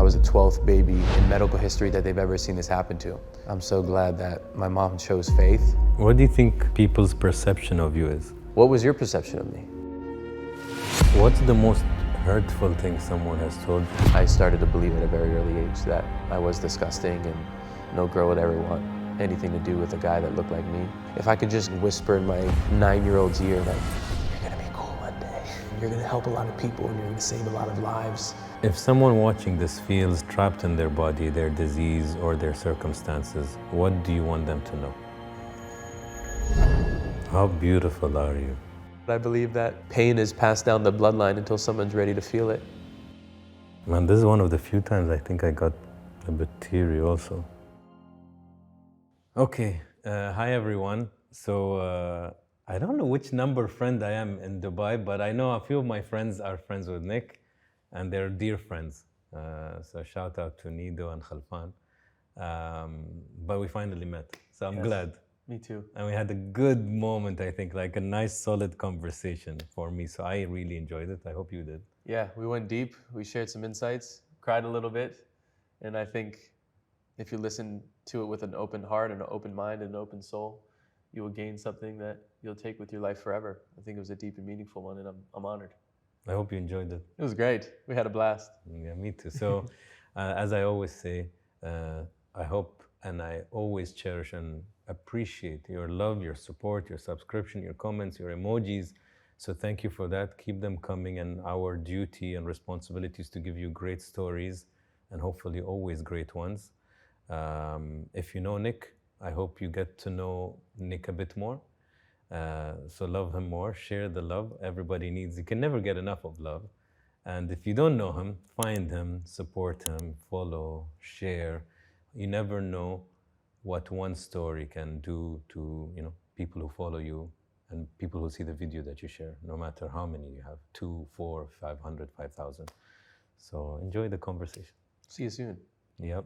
was the 12th baby in medical history that they've ever seen this happen to. I'm so glad that my mom chose faith. What do you think people's perception of you is? What was your perception of me? What's the most hurtful thing someone has told you? I started to believe at a very early age that I was disgusting and no girl would ever want anything to do with a guy that looked like me. If I could just whisper in my 9-year-old's ear, like, you're gonna be cool one day. You're gonna help a lot of people and you're gonna save a lot of lives. If someone watching this feels trapped in their body, their disease, or their circumstances, what do you want them to know? How beautiful are you? I believe that pain is passed down the bloodline until someone's ready to feel it. Man, this is one of the few times I think I got a bit teary also. Okay, hi everyone. So I don't know which number friend I am in Dubai, but I know a few of my friends are friends with Nick, and they're dear friends. So shout out to Nido and Khalfan. But we finally met, so I'm glad. Me too. And we had a good moment, I think, like a nice solid conversation for me. So I really enjoyed it. I hope you did. Yeah, we went deep. We shared some insights, cried a little bit. And I think if you listen to it with an open heart and an open mind and an open soul, you will gain something that you'll take with your life forever. I think it was a deep and meaningful one, and I'm honored. I hope you enjoyed it. It was great. We had a blast. Yeah, me too. So as I always say, I hope and I always cherish and appreciate your love, your support, your subscription, your comments, your emojis. So thank you for that. Keep them coming, and our duty and responsibility is to give you great stories and hopefully always great ones. If you know Nick, I hope you get to know Nick a bit more. So love him more, share the love. Everybody needs, you can never get enough of love. And if you don't know him, find him, support him, follow, share. You never know what one story can do to, you know, people who follow you and people who see the video that you share, no matter how many you have, 2, 4, 500, 5,000. So enjoy the conversation. See you soon. Yep.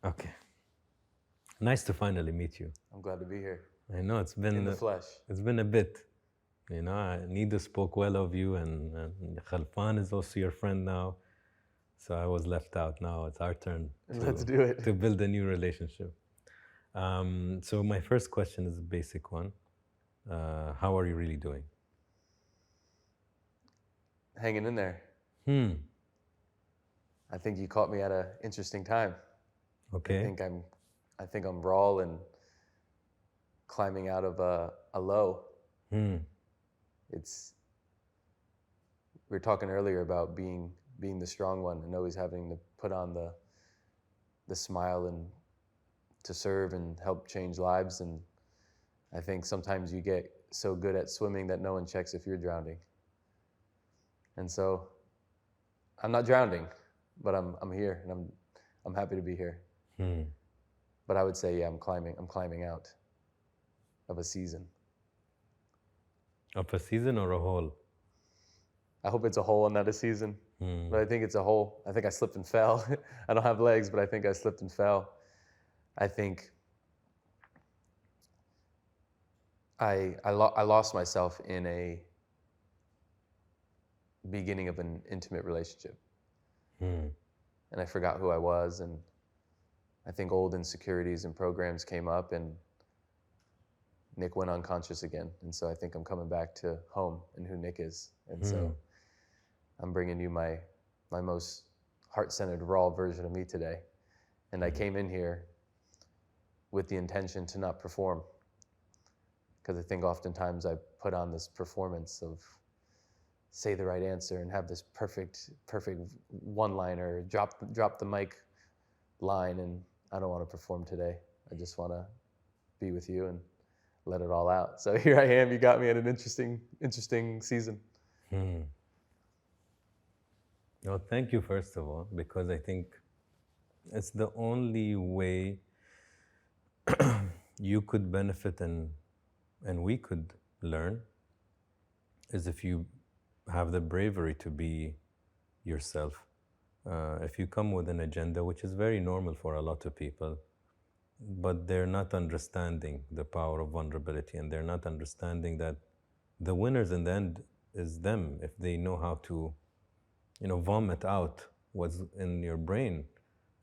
Okay. Nice to finally meet you. I'm glad to be here. I know it's been In the flesh. It's been a bit. You know, Nida spoke well of you, and Khalfan is also your friend now. So I was left out. Now it's our turn. Let's do it. To build a new relationship. So my first question is a basic one. How are you really doing? Hanging in there. I think you caught me at an interesting time. Okay. I think I'm raw and climbing out of a low. We were talking earlier about being the strong one and always having to put on the smile and to serve and help change lives. And I think sometimes you get so good at swimming that no one checks if you're drowning. And so I'm not drowning, but I'm here, and I'm happy to be here. But I would say, yeah, I'm climbing out of a season. Of a season or a hole? I hope it's a hole and not a season. But I think it's a hole. I think I slipped and fell. I don't have legs, but I think I slipped and fell. I think I lost myself in a beginning of an intimate relationship. And I forgot who I was, and I think old insecurities and programs came up, and Nick went unconscious again. And so I think I'm coming back to home and who Nick is. And so I'm bringing you my most heart-centered, raw version of me today. And I came in here with the intention to not perform, because I think oftentimes I put on this performance of say the right answer and have this perfect one-liner, drop the mic line, and I don't want to perform today. I just want to be with you and let it all out. So here I am. You got me at an interesting season. Well, thank you, first of all, because I think it's the only way you could benefit and we could learn is if you have the bravery to be yourself. If you come with an agenda, which is very normal for a lot of people, but they're not understanding the power of vulnerability, and they're not understanding that the winners in the end is them if they know how to, vomit out what's in your brain.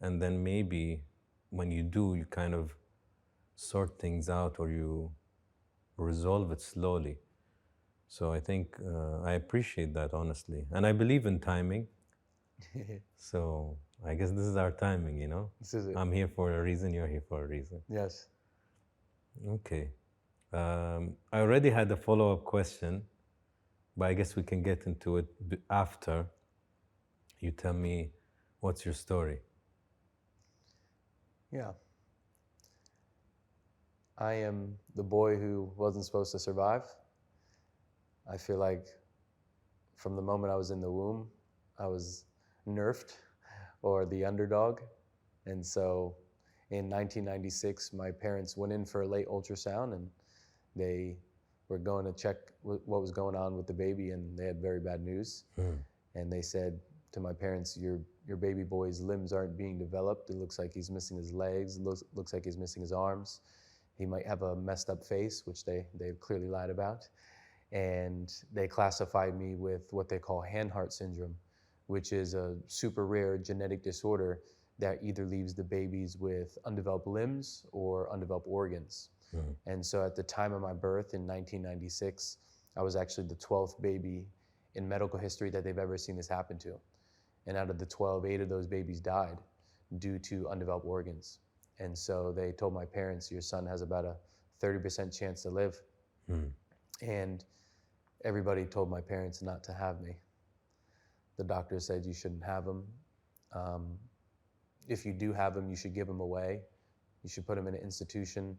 And then maybe when you do, you kind of sort things out or you resolve it slowly. So I think I appreciate that, honestly. And I believe in timing. So I guess this is our timing, This is it. I'm here for a reason, you're here for a reason. Yes. Okay. I already had a follow-up question, but I guess we can get into it after you tell me what's your story. Yeah. I am the boy who wasn't supposed to survive. I feel like from the moment I was in the womb, I was nerfed or the underdog. And so in 1996, my parents went in for a late ultrasound and they were going to check what was going on with the baby, and they had very bad news. And they said to my parents, your baby boy's limbs aren't being developed. It looks like he's missing his legs. It looks like he's missing his arms. He might have a messed up face, which they've clearly lied about. And they classified me with what they call Hanhart syndrome, which is a super rare genetic disorder that either leaves the babies with undeveloped limbs or undeveloped organs. And so at the time of my birth in 1996, I was actually the 12th baby in medical history that they've ever seen this happen to. And out of the 12, 8 of those babies died due to undeveloped organs. And so they told my parents, your son has about a 30% chance to live. And everybody told my parents not to have me. The doctor said you shouldn't have him. If you do have him, you should give him away. You should put him in an institution.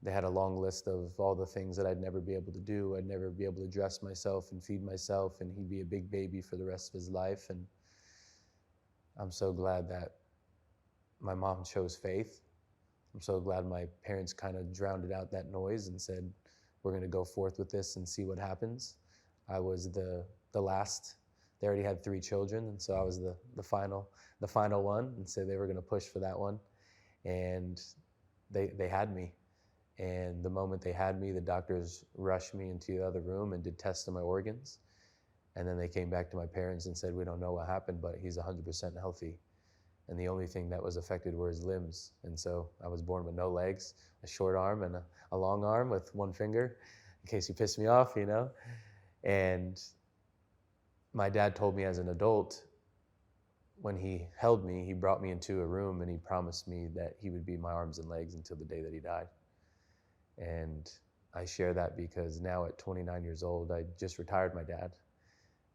They had a long list of all the things that I'd never be able to do. I'd never be able to dress myself and feed myself, and he'd be a big baby for the rest of his life. And I'm so glad that my mom chose faith. I'm so glad my parents kind of drowned out that noise and said, we're going to go forth with this and see what happens. I was the last. They already had 3 children, and so I was the final one, and so they were going to push for that one. And they had me. And the moment they had me, the doctors rushed me into the other room and did tests on my organs. And then they came back to my parents and said, we don't know what happened, but he's 100% healthy. And the only thing that was affected were his limbs. And so I was born with no legs, a short arm and a long arm with 1 finger, in case you piss me off, And my dad told me as an adult, when he held me, he brought me into a room and he promised me that he would be my arms and legs until the day that he died. And I share that because now at 29 years old, I just retired my dad.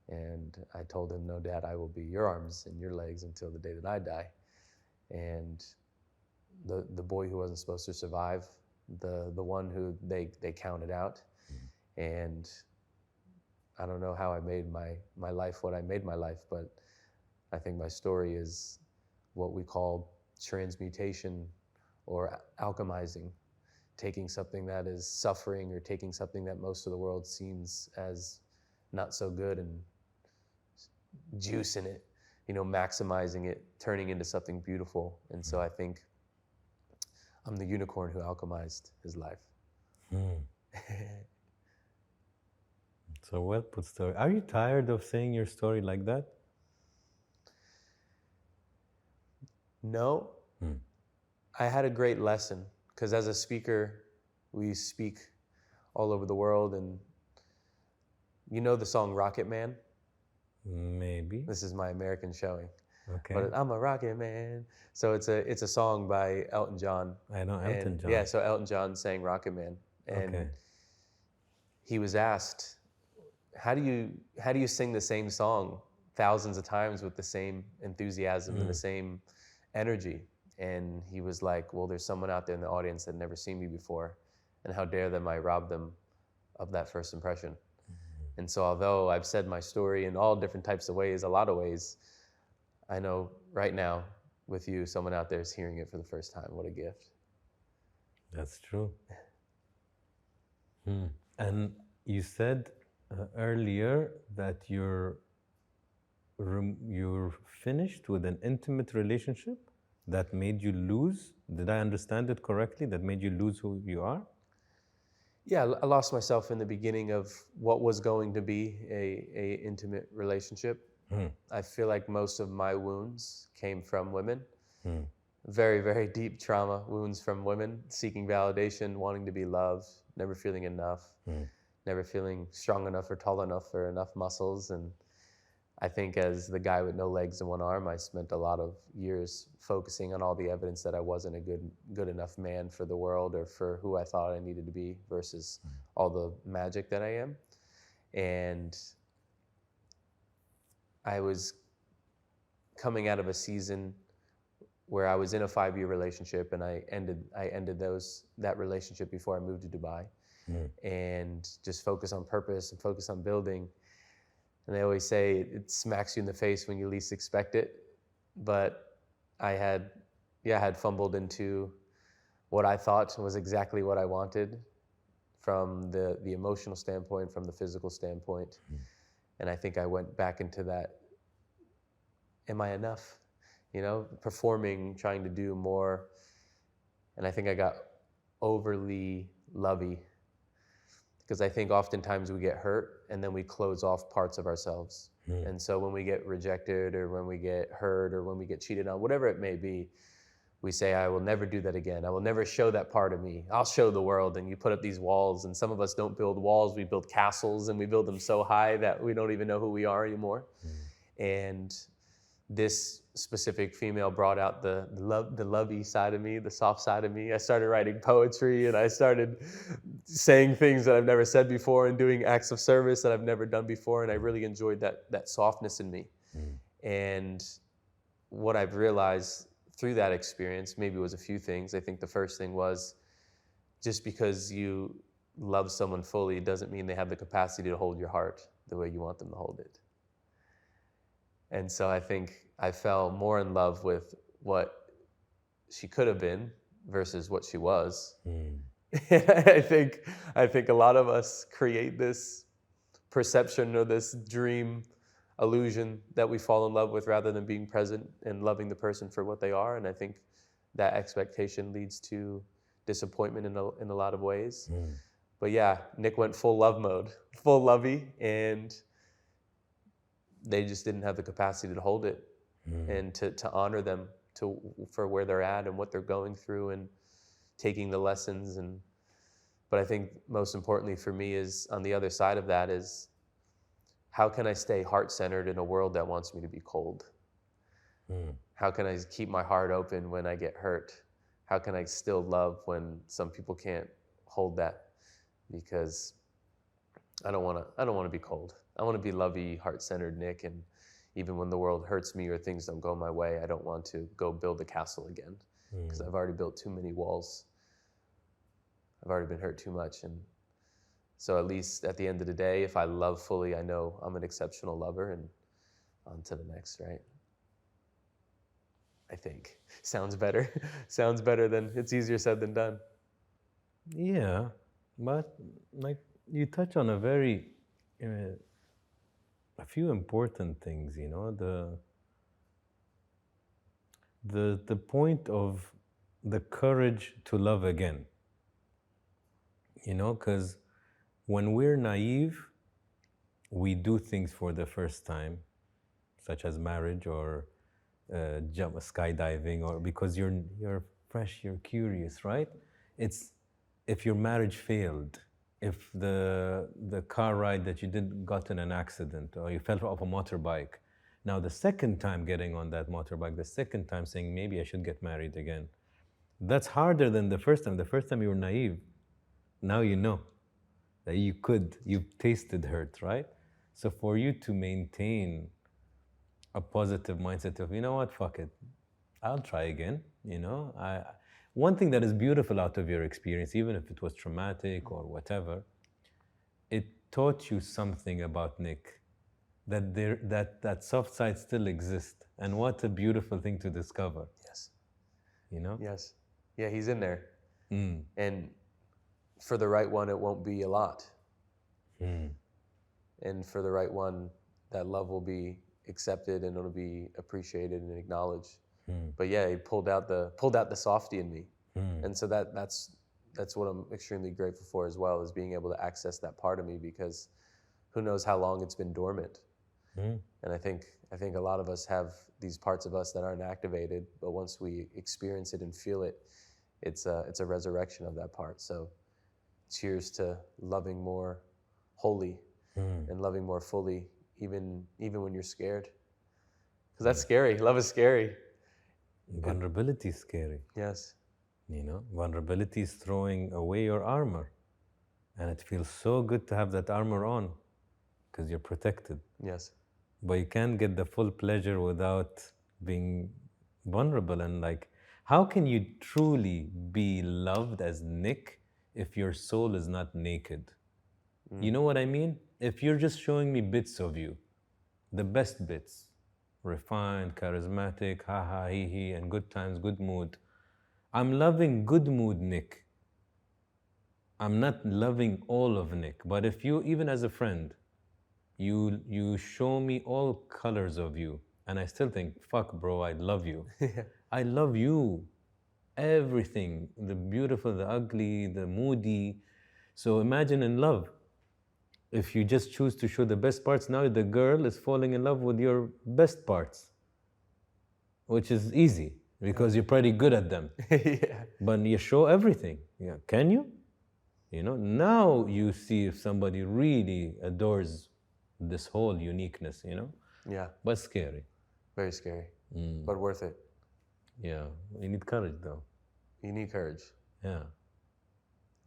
And I told him, no, Dad, I will be your arms and your legs until the day that I die. And the boy who wasn't supposed to survive, the one who they counted out. And I don't know how I made my life what I made my life, but I think my story is what we call transmutation or alchemizing, taking something that is suffering or taking something that most of the world seems as not so good and juicing it, maximizing it, turning into something beautiful. And so I think I'm the unicorn who alchemized his life. So well put story. Are you tired of saying your story like that? No. I had a great lesson because as a speaker, we speak all over the world. And you know the song Rocket Man? Maybe. This is my American showing. Okay. But I'm a rocket man. So it's a song by Elton John. I know Elton John. Yeah, so Elton John sang Rocket Man. And he was asked, how do you sing the same song thousands of times with the same enthusiasm and the same energy? And he was like, well, there's someone out there in the audience that had never seen me before, and how dare them I rob them of that first impression. And so although I've said my story in all different types of ways, a lot of ways, I know right now with you, someone out there is hearing it for the first time. What a gift. That's true. And you said earlier that you're finished with an intimate relationship that made you lose. Did I understand it correctly? That made you lose who you are? Yeah, I lost myself in the beginning of what was going to be a intimate relationship. I feel like most of my wounds came from women. Very, very deep trauma wounds from women, seeking validation, wanting to be loved, never feeling enough, never feeling strong enough or tall enough or enough muscles. And I think as the guy with no legs and one arm, I spent a lot of years focusing on all the evidence that I wasn't a good enough man for the world or for who I thought I needed to be versus all the magic that I am. And I was coming out of a season where I was in a 5-year relationship, and I ended that relationship before I moved to Dubai, and just focus on purpose and focus on building. And they always say it smacks you in the face when you least expect it. But I had fumbled into what I thought was exactly what I wanted from the emotional standpoint, from the physical standpoint. And I think I went back into that, am I enough? Performing, trying to do more. And I think I got overly lovey, because I think oftentimes we get hurt and then we close off parts of ourselves. And so when we get rejected or when we get hurt or when we get cheated on, whatever it may be, we say, I will never do that again. I will never show that part of me. I'll show the world. And you put up these walls, and some of us don't build walls, we build castles, and we build them so high that we don't even know who we are anymore. And this specific female brought out the lovey side of me, the soft side of me. I started writing poetry, and I started saying things that I've never said before and doing acts of service that I've never done before. And I really enjoyed that softness in me. And what I've realized through that experience maybe was a few things. I think the first thing was, just because you love someone fully doesn't mean they have the capacity to hold your heart the way you want them to hold it. And so I think I fell more in love with what she could have been versus what she was. I think a lot of us create this perception or this dream illusion that we fall in love with rather than being present and loving the person for what they are. And I think that expectation leads to disappointment in a lot of ways. But yeah, Nick went full love mode, full lovey, and they just didn't have the capacity to hold it and to honor them for where they're at and what they're going through and taking the lessons. But I think most importantly for me is, on the other side of that, is how can I stay heart-centered in a world that wants me to be cold? How can I keep my heart open when I get hurt? How can I still love when some people can't hold that? Because I don't want to be cold. I want to be lovey, heart-centered Nick, and even when the world hurts me or things don't go my way, I don't want to go build a castle again, because I've already built too many walls. I've already been hurt too much. And so at least at the end of the day, if I love fully, I know I'm an exceptional lover, and on to the next, right? I think. Sounds better. Sounds better than, it's easier said than done. Yeah, but like you touch on a few important things, the point of the courage to love again, because when we're naive, we do things for the first time, such as marriage or skydiving, or because you're fresh, you're curious, right? It's if your marriage failed, if the car ride that you did got in an accident, or you fell off a motorbike. Now the second time getting on that motorbike, the second time saying maybe I should get married again, that's harder than the first time. The first time you were naive. Now you know that you've tasted hurt, right? So for you to maintain a positive mindset of, you know what, fuck it, I'll try again. One thing that is beautiful out of your experience, even if it was traumatic or whatever, it taught you something about Nick, that soft side still exists, and what a beautiful thing to discover. Yes. You know? Yes. Yeah, he's in there. And for the right one, it won't be a lot. And for the right one, that love will be accepted and it'll be appreciated and acknowledged. But yeah, he pulled out the softy in me. And so that's what I'm extremely grateful for as well, is being able to access that part of me, because who knows how long it's been dormant. And I think a lot of us have these parts of us that aren't activated, but once we experience it and feel it, it's a resurrection of that part. So cheers to loving more wholly and loving more fully, even when you're scared. Because that's scary. Love is scary. Vulnerability is scary. Yes. You know, vulnerability is throwing away your armor. And it feels so good to have that armor on because you're protected. Yes. But you can't get the full pleasure without being vulnerable. And like, how can you truly be loved as Nick if your soul is not naked? You know what I mean? If you're just showing me bits of you, the best bits, refined, charismatic, ha ha, he he, and good times, good mood. I'm loving good mood Nick. I'm not loving all of Nick. But if you, even as a friend, you show me all colors of you, and I still think, fuck bro, I love you. I love you. Everything, the beautiful, the ugly, the moody. So imagine in love. If you just choose to show the best parts, now the girl is falling in love with your best parts, which is easy because you're pretty good at them. Yeah. But you show everything. Yeah. Can you? You know, now you see if somebody really adores this whole uniqueness, you know? Yeah. But scary. Very scary, but worth it. Yeah. You need courage though. You need courage. Yeah.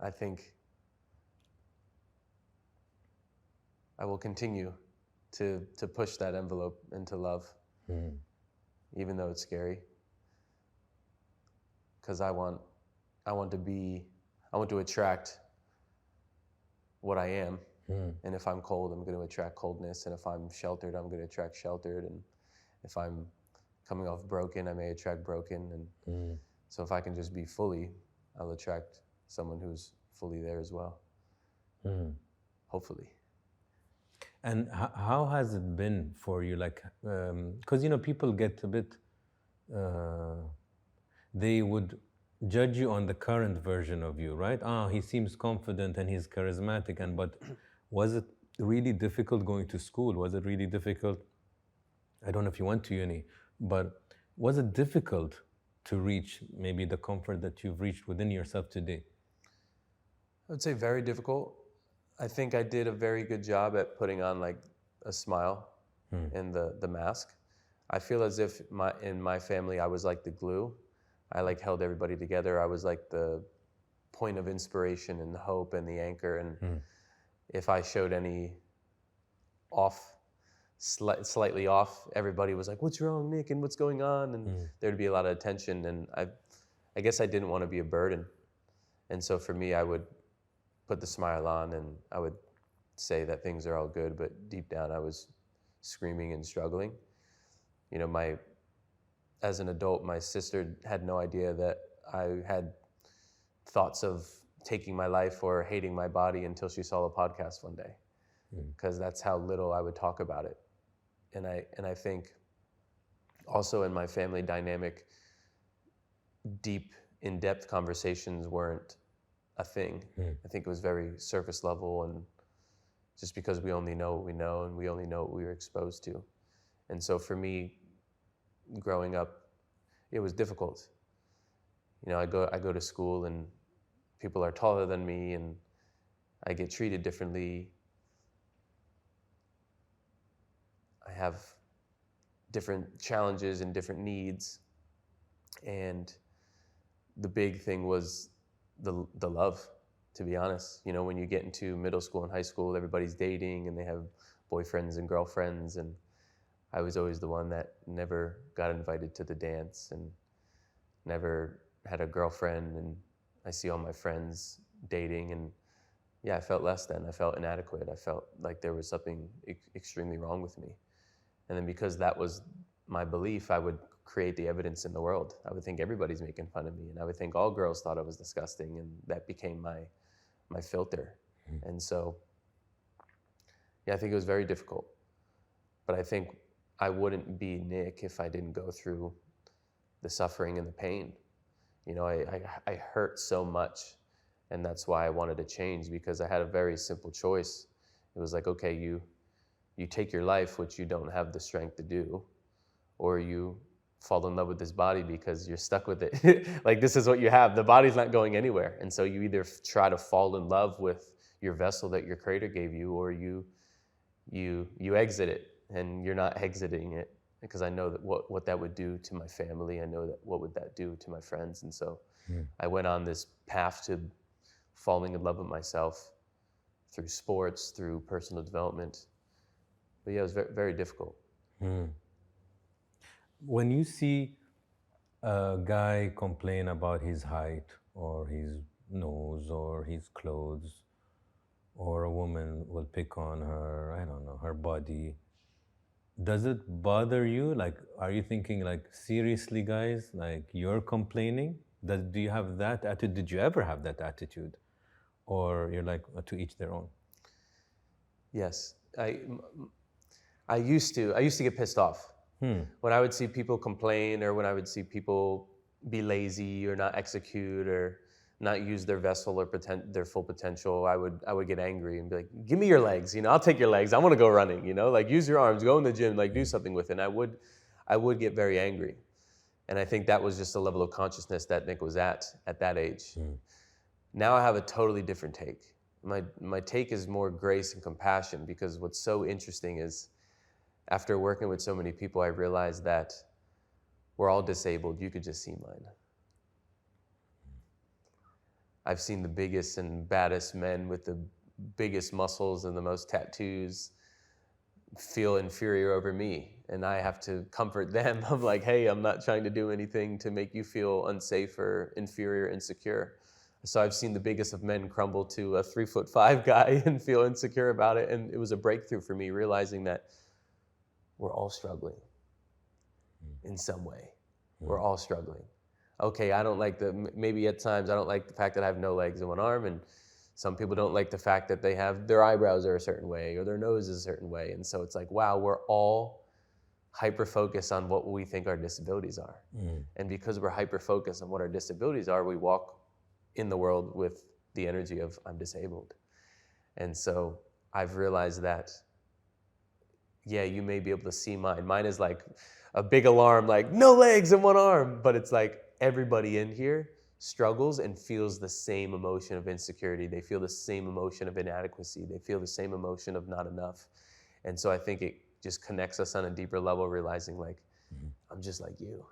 I think I will continue to push that envelope into love, even though it's scary. Because I want to attract what I am. And if I'm cold, I'm going to attract coldness. And if I'm sheltered, I'm going to attract sheltered. And if I'm coming off broken, I may attract broken. And so if I can just be fully, I'll attract someone who's fully there as well. Hopefully. And how has it been for you? Like, because, you know, people get a bit, they would judge you on the current version of you, right? He seems confident and he's charismatic. But was it really difficult going to school? Was it really difficult? I don't know if you went to uni, but was it difficult to reach maybe the comfort that you've reached within yourself today? I would say very difficult. I think I did a very good job at putting on like a smile and the mask. I feel as if in my family, I was like the glue. I like held everybody together. I was like the point of inspiration and hope and the anchor. And if I showed any slightly off, everybody was like, "What's wrong, Nick? And what's going on?" And there'd be a lot of attention. And I guess I didn't want to be a burden. And so for me, I would put the smile on and I would say that things are all good, but deep down I was screaming and struggling. You know, as an adult, my sister had no idea that I had thoughts of taking my life or hating my body until she saw the podcast one day, because that's how little I would talk about it. And I think also in my family dynamic, deep, in-depth conversations weren't a thing. I think it was very surface level, and just because we only know what we know and we only know what we were exposed to. And so for me, growing up, it was difficult. You know, I go to school and people are taller than me and I get treated differently. I have different challenges and different needs. And the big thing was the love, to be honest. You know, when you get into middle school and high school, everybody's dating and they have boyfriends and girlfriends, and I was always the one that never got invited to the dance and never had a girlfriend, and I see all my friends dating, and yeah, I felt less than. I felt inadequate. I felt like there was something extremely wrong with me. And then because that was my belief, I would create the evidence in the world. I would think everybody's making fun of me, and I would think all girls thought I was disgusting, and that became my filter. And so, yeah, I think it was very difficult. But I think I wouldn't be Nick if I didn't go through the suffering and the pain. You know, I hurt so much, and that's why I wanted to change, because I had a very simple choice. It was like, okay, you take your life, which you don't have the strength to do, or you fall in love with this body because you're stuck with it. Like, this is what you have. The body's not going anywhere. And so you either try to fall in love with your vessel that your creator gave you, or you exit it, and you're not exiting it, because I know that what that would do to my family. I know that what would that do to my friends. And so I went on this path to falling in love with myself through sports, through personal development. But yeah, it was very, very difficult. When you see a guy complain about his height or his nose or his clothes, or a woman will pick on her, I don't know, her body, does it bother you? Like, are you thinking like, seriously guys, like you're complaining? Do you have that attitude? Did you ever have that attitude? Or you're like, to each their own? Yes, I used to get pissed off. When I would see people complain, or when I would see people be lazy or not execute or not use their vessel or their full potential, I would get angry and be like, give me your legs, you know, I'll take your legs. I want to go running, you know, like use your arms, go in the gym, like do something with it. And I would get very angry. And I think that was just a level of consciousness that Nick was at that age. Now I have a totally different take. My take is more grace and compassion, because what's so interesting is, after working with so many people, I realized that we're all disabled. You could just see mine. I've seen the biggest and baddest men with the biggest muscles and the most tattoos feel inferior over me. And I have to comfort them. I'm like, hey, I'm not trying to do anything to make you feel unsafe or inferior, insecure. So I've seen the biggest of men crumble to a 3'5" guy and feel insecure about it. And it was a breakthrough for me, realizing that we're all struggling in some way. We're all struggling. Okay, I don't like maybe at times I don't like the fact that I have no legs and one arm, and some people don't like the fact that they have their eyebrows are a certain way or their nose is a certain way. And so it's like, wow, we're all hyper-focused on what we think our disabilities are. And because we're hyper-focused on what our disabilities are, we walk in the world with the energy of, I'm disabled. And so I've realized that, yeah, you may be able to see mine. Mine is like a big alarm, like no legs and one arm. But it's like everybody in here struggles and feels the same emotion of insecurity. They feel the same emotion of inadequacy. They feel the same emotion of not enough. And so I think it just connects us on a deeper level, realizing like, I'm just like you.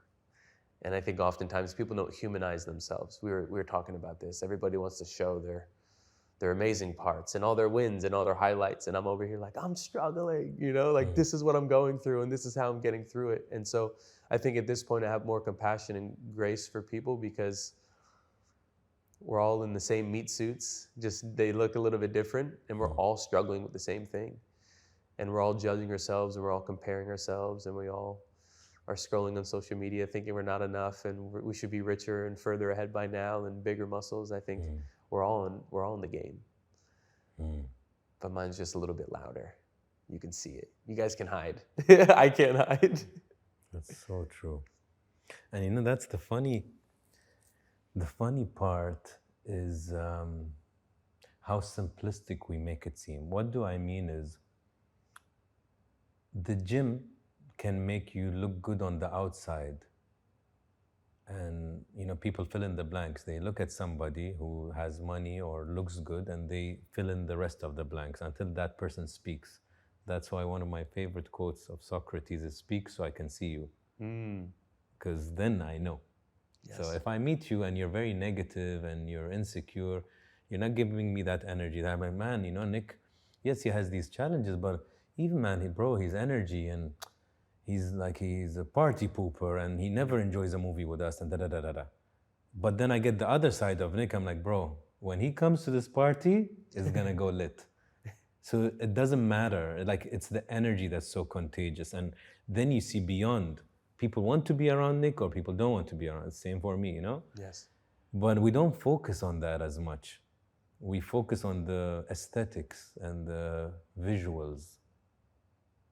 And I think oftentimes people don't humanize themselves. We were talking about this. Everybody wants to show their amazing parts and all their wins and all their highlights. And I'm over here like, I'm struggling, you know, like this is what I'm going through and this is how I'm getting through it. And so I think at this point I have more compassion and grace for people, because we're all in the same meat suits, just they look a little bit different, and we're all struggling with the same thing. And we're all judging ourselves, and we're all comparing ourselves, and we all are scrolling on social media thinking we're not enough and we should be richer and further ahead by now and bigger muscles. I think we're all in the game. But mine's just a little bit louder. You can see it. You guys can hide. I can't hide. That's so true. And you know, that's the funny part is how simplistic we make it seem. What do I mean is, the gym can make you look good on the outside. And you know, people fill in the blanks. They look at somebody who has money or looks good, and they fill in the rest of the blanks until that person speaks. That's why one of my favorite quotes of Socrates is, speak so I can see you. Because then I know. Yes. So if I meet you and you're very negative and you're insecure, you're not giving me that energy. That I'm like, man, you know, Nick, yes, he has these challenges, but even, man, his energy, and he's a party pooper and he never enjoys a movie with us and da-da-da-da-da. But then I get the other side of Nick. I'm like, bro, when he comes to this party, it's gonna go lit. So it doesn't matter. Like, it's the energy that's so contagious. And then you see beyond people want to be around Nick or people don't want to be around. Same for me, you know? Yes. But we don't focus on that as much. We focus on the aesthetics and the visuals.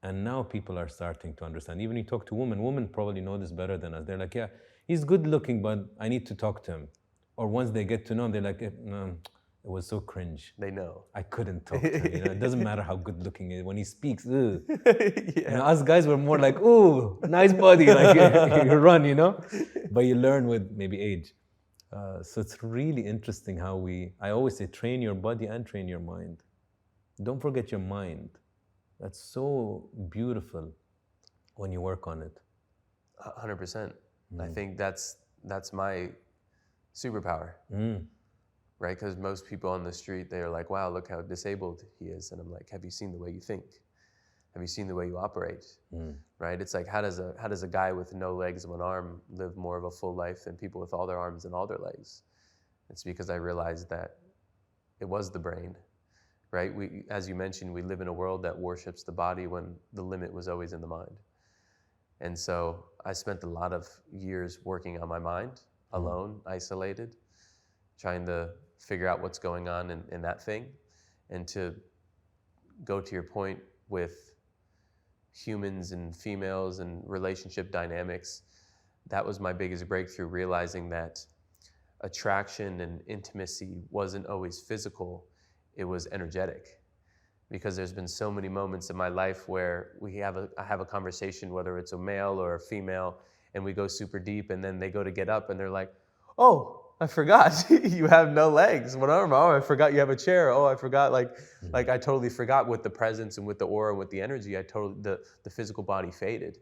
And now people are starting to understand. Even you talk to women probably know this better than us. They're like, yeah, he's good looking, but I need to talk to him. Or once they get to know him, they're like, no, it was so cringe. They know. I couldn't talk to him. You know, it doesn't matter how good looking he is. When he speaks, ugh. Yeah. You know, us guys were more like, ooh, nice body. Like you run, you know? But you learn with maybe age. So it's really interesting how I always say, train your body and train your mind. Don't forget your mind. That's so beautiful when you work on it. 100%. I think that's my superpower, right? Because most people on the street, they're like, wow, look how disabled he is. And I'm like, have you seen the way you think? Have you seen the way you operate? Right? It's like, how does a guy with no legs and one arm live more of a full life than people with all their arms and all their legs? It's because I realized that it was the brain, right? As you mentioned, we live in a world that worships the body when the limit was always in the mind. And so I spent a lot of years working on my mind, alone, isolated, trying to figure out what's going on in that thing. And to go to your point with humans and females and relationship dynamics, that was my biggest breakthrough, realizing that attraction and intimacy wasn't always physical, it was energetic. Because there's been so many moments in my life where I have a conversation, whether it's a male or a female, and we go super deep, and then they go to get up and they're like, oh, I forgot you have no legs, one arm. Oh, I forgot you have a chair. Oh, I forgot, like I totally forgot with the presence and with the aura, with the energy, the physical body faded.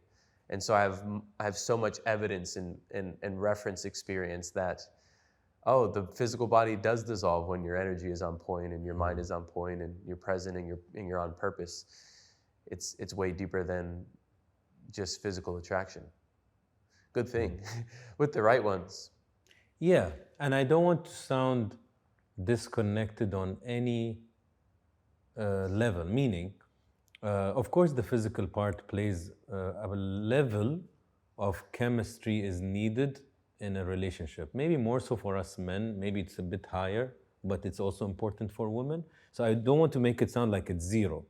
And so I have so much evidence and reference experience that, oh, the physical body does dissolve when your energy is on point and your mind is on point and you're present and you're on purpose. It's way deeper than just physical attraction. Good thing, with the right ones. Yeah, and I don't want to sound disconnected on any level, meaning, of course, the physical part plays a level of chemistry is needed in a relationship. Maybe more so for us men, maybe it's a bit higher, but it's also important for women. So I don't want to make it sound like it's zero.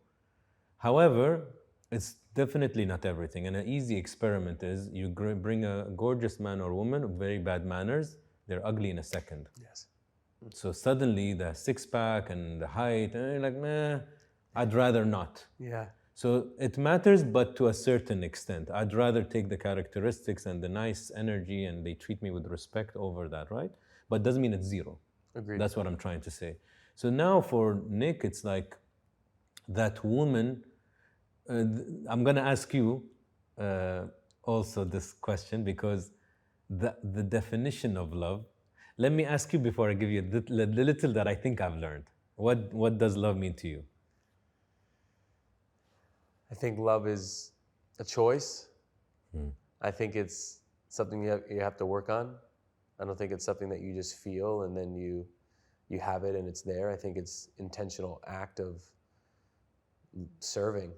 However, it's definitely not everything. And an easy experiment is you bring a gorgeous man or woman with very bad manners, they're ugly in a second. Yes. So suddenly the six-pack and the height, and you're like, meh, I'd rather not. Yeah. So it matters, but to a certain extent. I'd rather take the characteristics and the nice energy and they treat me with respect over that, right? But doesn't mean it's zero. Agreed. That's what I'm trying to say. So now for Nick, it's like that woman, I'm gonna ask you also this question because the definition of love, let me ask you before I give you the little that I think I've learned. What does love mean to you? I think love is a choice. I think it's something you have to work on. I don't think it's something that you just feel and then you have it and it's there. I think it's intentional act of serving.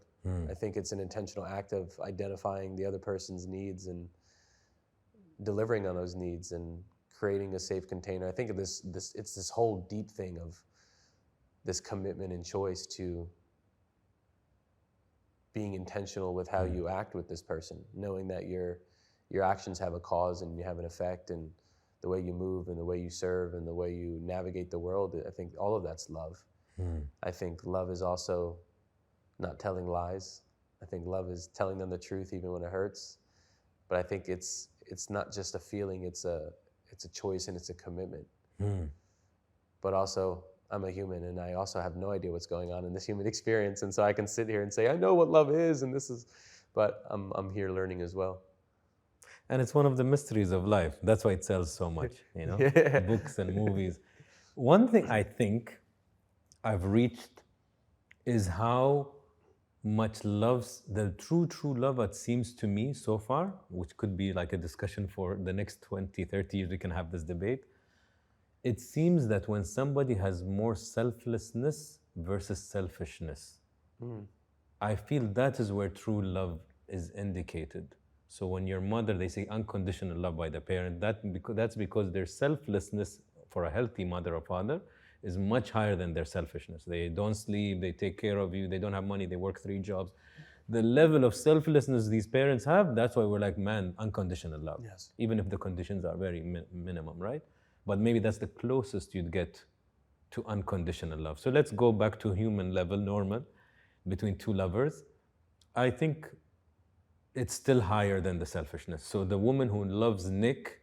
I think it's an intentional act of identifying the other person's needs and delivering on those needs and creating a safe container. I think of it's this whole deep thing of this commitment and choice to being intentional with how you act with this person, knowing that your actions have a cause and you have an effect, and the way you move and the way you serve and the way you navigate the world. I think all of that's love. I think love is also not telling lies. I think love is telling them the truth even when it hurts. But I think it's not just a feeling, it's a choice and it's a commitment. But also, I'm a human and I also have no idea what's going on in this human experience. And so I can sit here and say, I know what love is and this is, but I'm here learning as well. And it's one of the mysteries of life. That's why it sells so much, you know, Yeah. books and movies. One thing I think I've reached is how much loves, the true love, it seems to me so far, which could be like a discussion for the next 20, 30 years, we can have this debate. It seems that when somebody has more selflessness versus selfishness, I feel that is where true love is indicated. So when your mother, they say unconditional love by the parent, that's because their selflessness for a healthy mother or father is much higher than their selfishness. They don't sleep, they take care of you, they don't have money, they work 3 jobs. The level of selflessness these parents have, that's why we're like, man, unconditional love. Yes. Even if the conditions are very minimum, right? But maybe that's the closest you'd get to unconditional love. So let's go back to human level, normal, between two lovers. I think it's still higher than the selfishness. So the woman who loves Nick,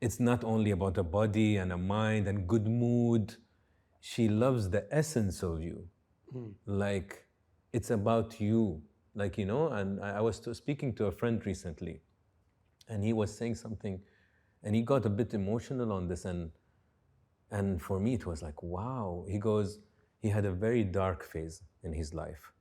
it's not only about a body and a mind and good mood. She loves the essence of you. Like, it's about you. Like, you know, and I was speaking to a friend recently, and he was saying something, and he got a bit emotional on this, and for me it was like, wow. He goes, he had a very dark phase in his life.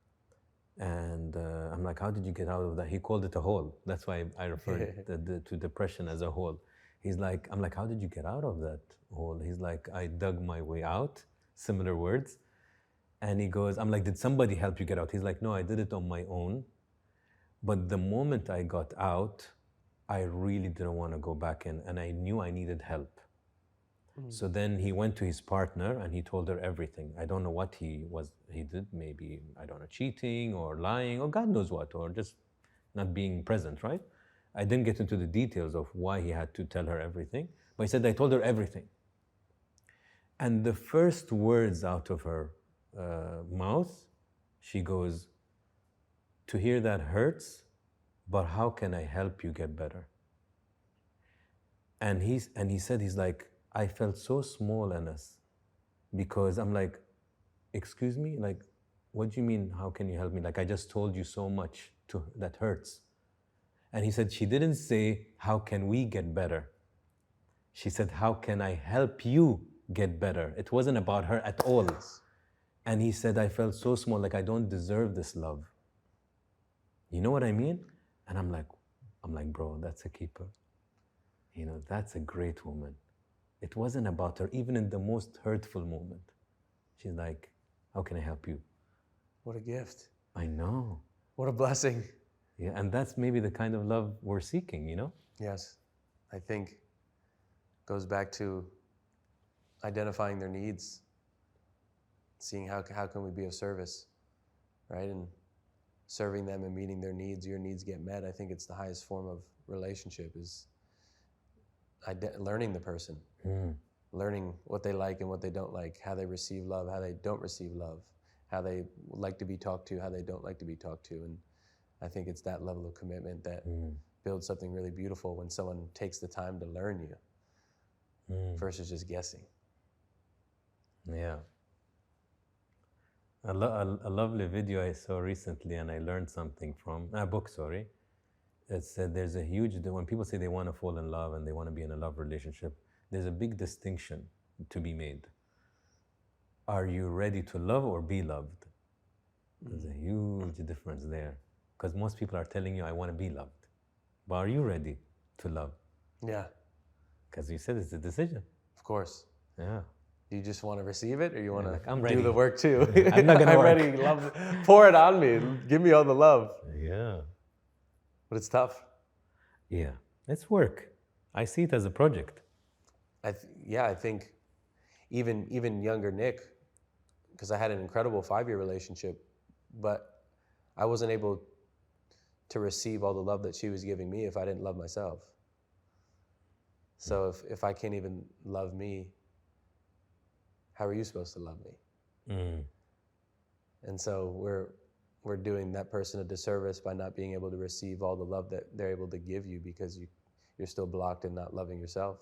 And I'm like, how did you get out of that? He called it a hole. That's why I referred to depression as a hole. He's like, I'm like, how did you get out of that hole? He's like, I dug my way out, similar words. And he goes, I'm like, did somebody help you get out? He's like, no, I did it on my own. But the moment I got out, I really didn't want to go back in, and I knew I needed help. So then he went to his partner and he told her everything. I don't know what he did, maybe, I don't know, cheating or lying or God knows what, or just not being present, right? I didn't get into the details of why he had to tell her everything, but he said, I told her everything. And the first words out of her mouth, she goes, to hear that hurts, but how can I help you get better? And he said, he's like, I felt so small, Anas, because I'm like, excuse me? Like, what do you mean, how can you help me? Like, I just told you so much that hurts. And he said, she didn't say, how can we get better? She said, how can I help you get better? It wasn't about her at all. And he said, I felt so small, like I don't deserve this love. You know what I mean? And I'm like, bro, that's a keeper. You know, that's a great woman. It wasn't about her, even in the most hurtful moment. She's like, how can I help you? What a gift. I know. What a blessing. Yeah, and that's maybe the kind of love we're seeking, you know? Yes. I think it goes back to identifying their needs, seeing how can we be of service, right? And serving them and meeting their needs, your needs get met. I think it's the highest form of relationship is learning the person, learning what they like and what they don't like, how they receive love, how they don't receive love, how they like to be talked to, how they don't like to be talked to. And I think it's that level of commitment that builds something really beautiful when someone takes the time to learn you versus just guessing. Yeah. A lovely video I saw recently, and I learned something from a book, sorry. It said there's a huge, when people say they want to fall in love and they want to be in a love relationship, there's a big distinction to be made. Are you ready to love or be loved? There's a huge difference there. Because most people are telling you, I want to be loved. But are you ready to love? Yeah. Because you said it's a decision. Of course. Yeah. Do you just want to receive it, or you want to I'm do the work too? I'm not going to work. I'm ready. Love, pour it on me. Give me all the love. Yeah. But it's tough. Yeah. It's work. I see it as a project. I think even younger Nick, because I had an incredible 5-year relationship, but I wasn't able to receive all the love that she was giving me if I didn't love myself. So if I can't even love me, how are you supposed to love me? And so we're doing that person a disservice by not being able to receive all the love that they're able to give you because you're still blocked and not loving yourself.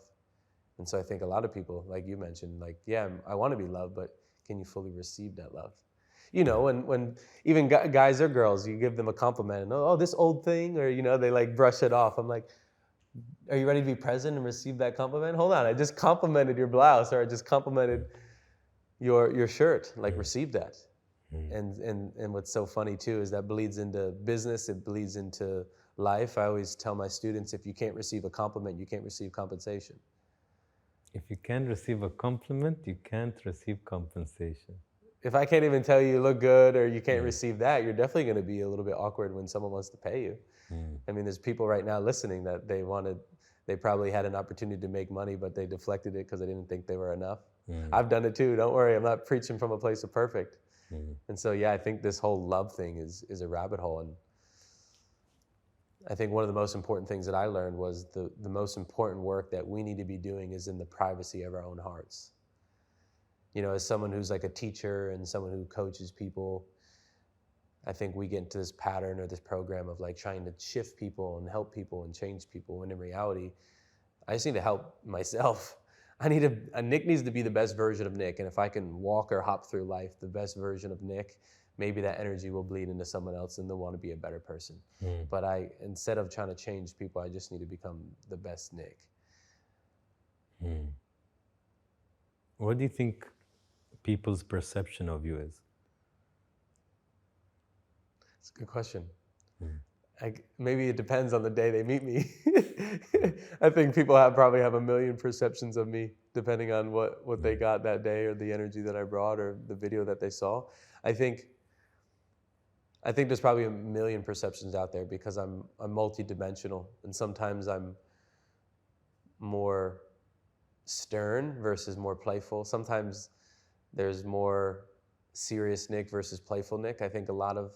And so I think a lot of people, like you mentioned, like, yeah, I want to be loved, but can you fully receive that love? You know, when even guys or girls, you give them a compliment and, oh, this old thing, or, you know, they like brush it off. I'm like, are you ready to be present and receive that compliment? Hold on, I just complimented your blouse, or I just complimented your shirt, like receive that. And what's so funny too is that bleeds into business, it bleeds into life. I always tell my students, if you can't receive a compliment, you can't receive compensation. If you can't receive a compliment, you can't receive compensation. If I can't even tell you look good, or you can't receive that, you're definitely going to be a little bit awkward when someone wants to pay you. I mean, there's people right now listening that they probably had an opportunity to make money, but they deflected it because they didn't think they were enough. I've done it too. Don't worry. I'm not preaching from a place of perfect. And so, yeah, I think this whole love thing is a rabbit hole. And I think one of the most important things that I learned was the most important work that we need to be doing is in the privacy of our own hearts. You know, as someone who's like a teacher and someone who coaches people, I think we get into this pattern or this program of like trying to shift people and help people and change people, when in reality, I just need to help myself. Nick needs to be the best version of Nick, and if I can walk or hop through life the best version of Nick, maybe that energy will bleed into someone else and they'll want to be a better person. But instead of trying to change people, I just need to become the best Nick. What do you think people's perception of you is? It's a good question. Maybe it depends on the day they meet me. I think people probably have a million perceptions of me, depending on what they got that day or the energy that I brought or the video that they saw. I think there's probably a million perceptions out there because I'm multidimensional, and sometimes I'm more stern versus more playful. Sometimes there's more serious Nick versus playful Nick. I think a lot of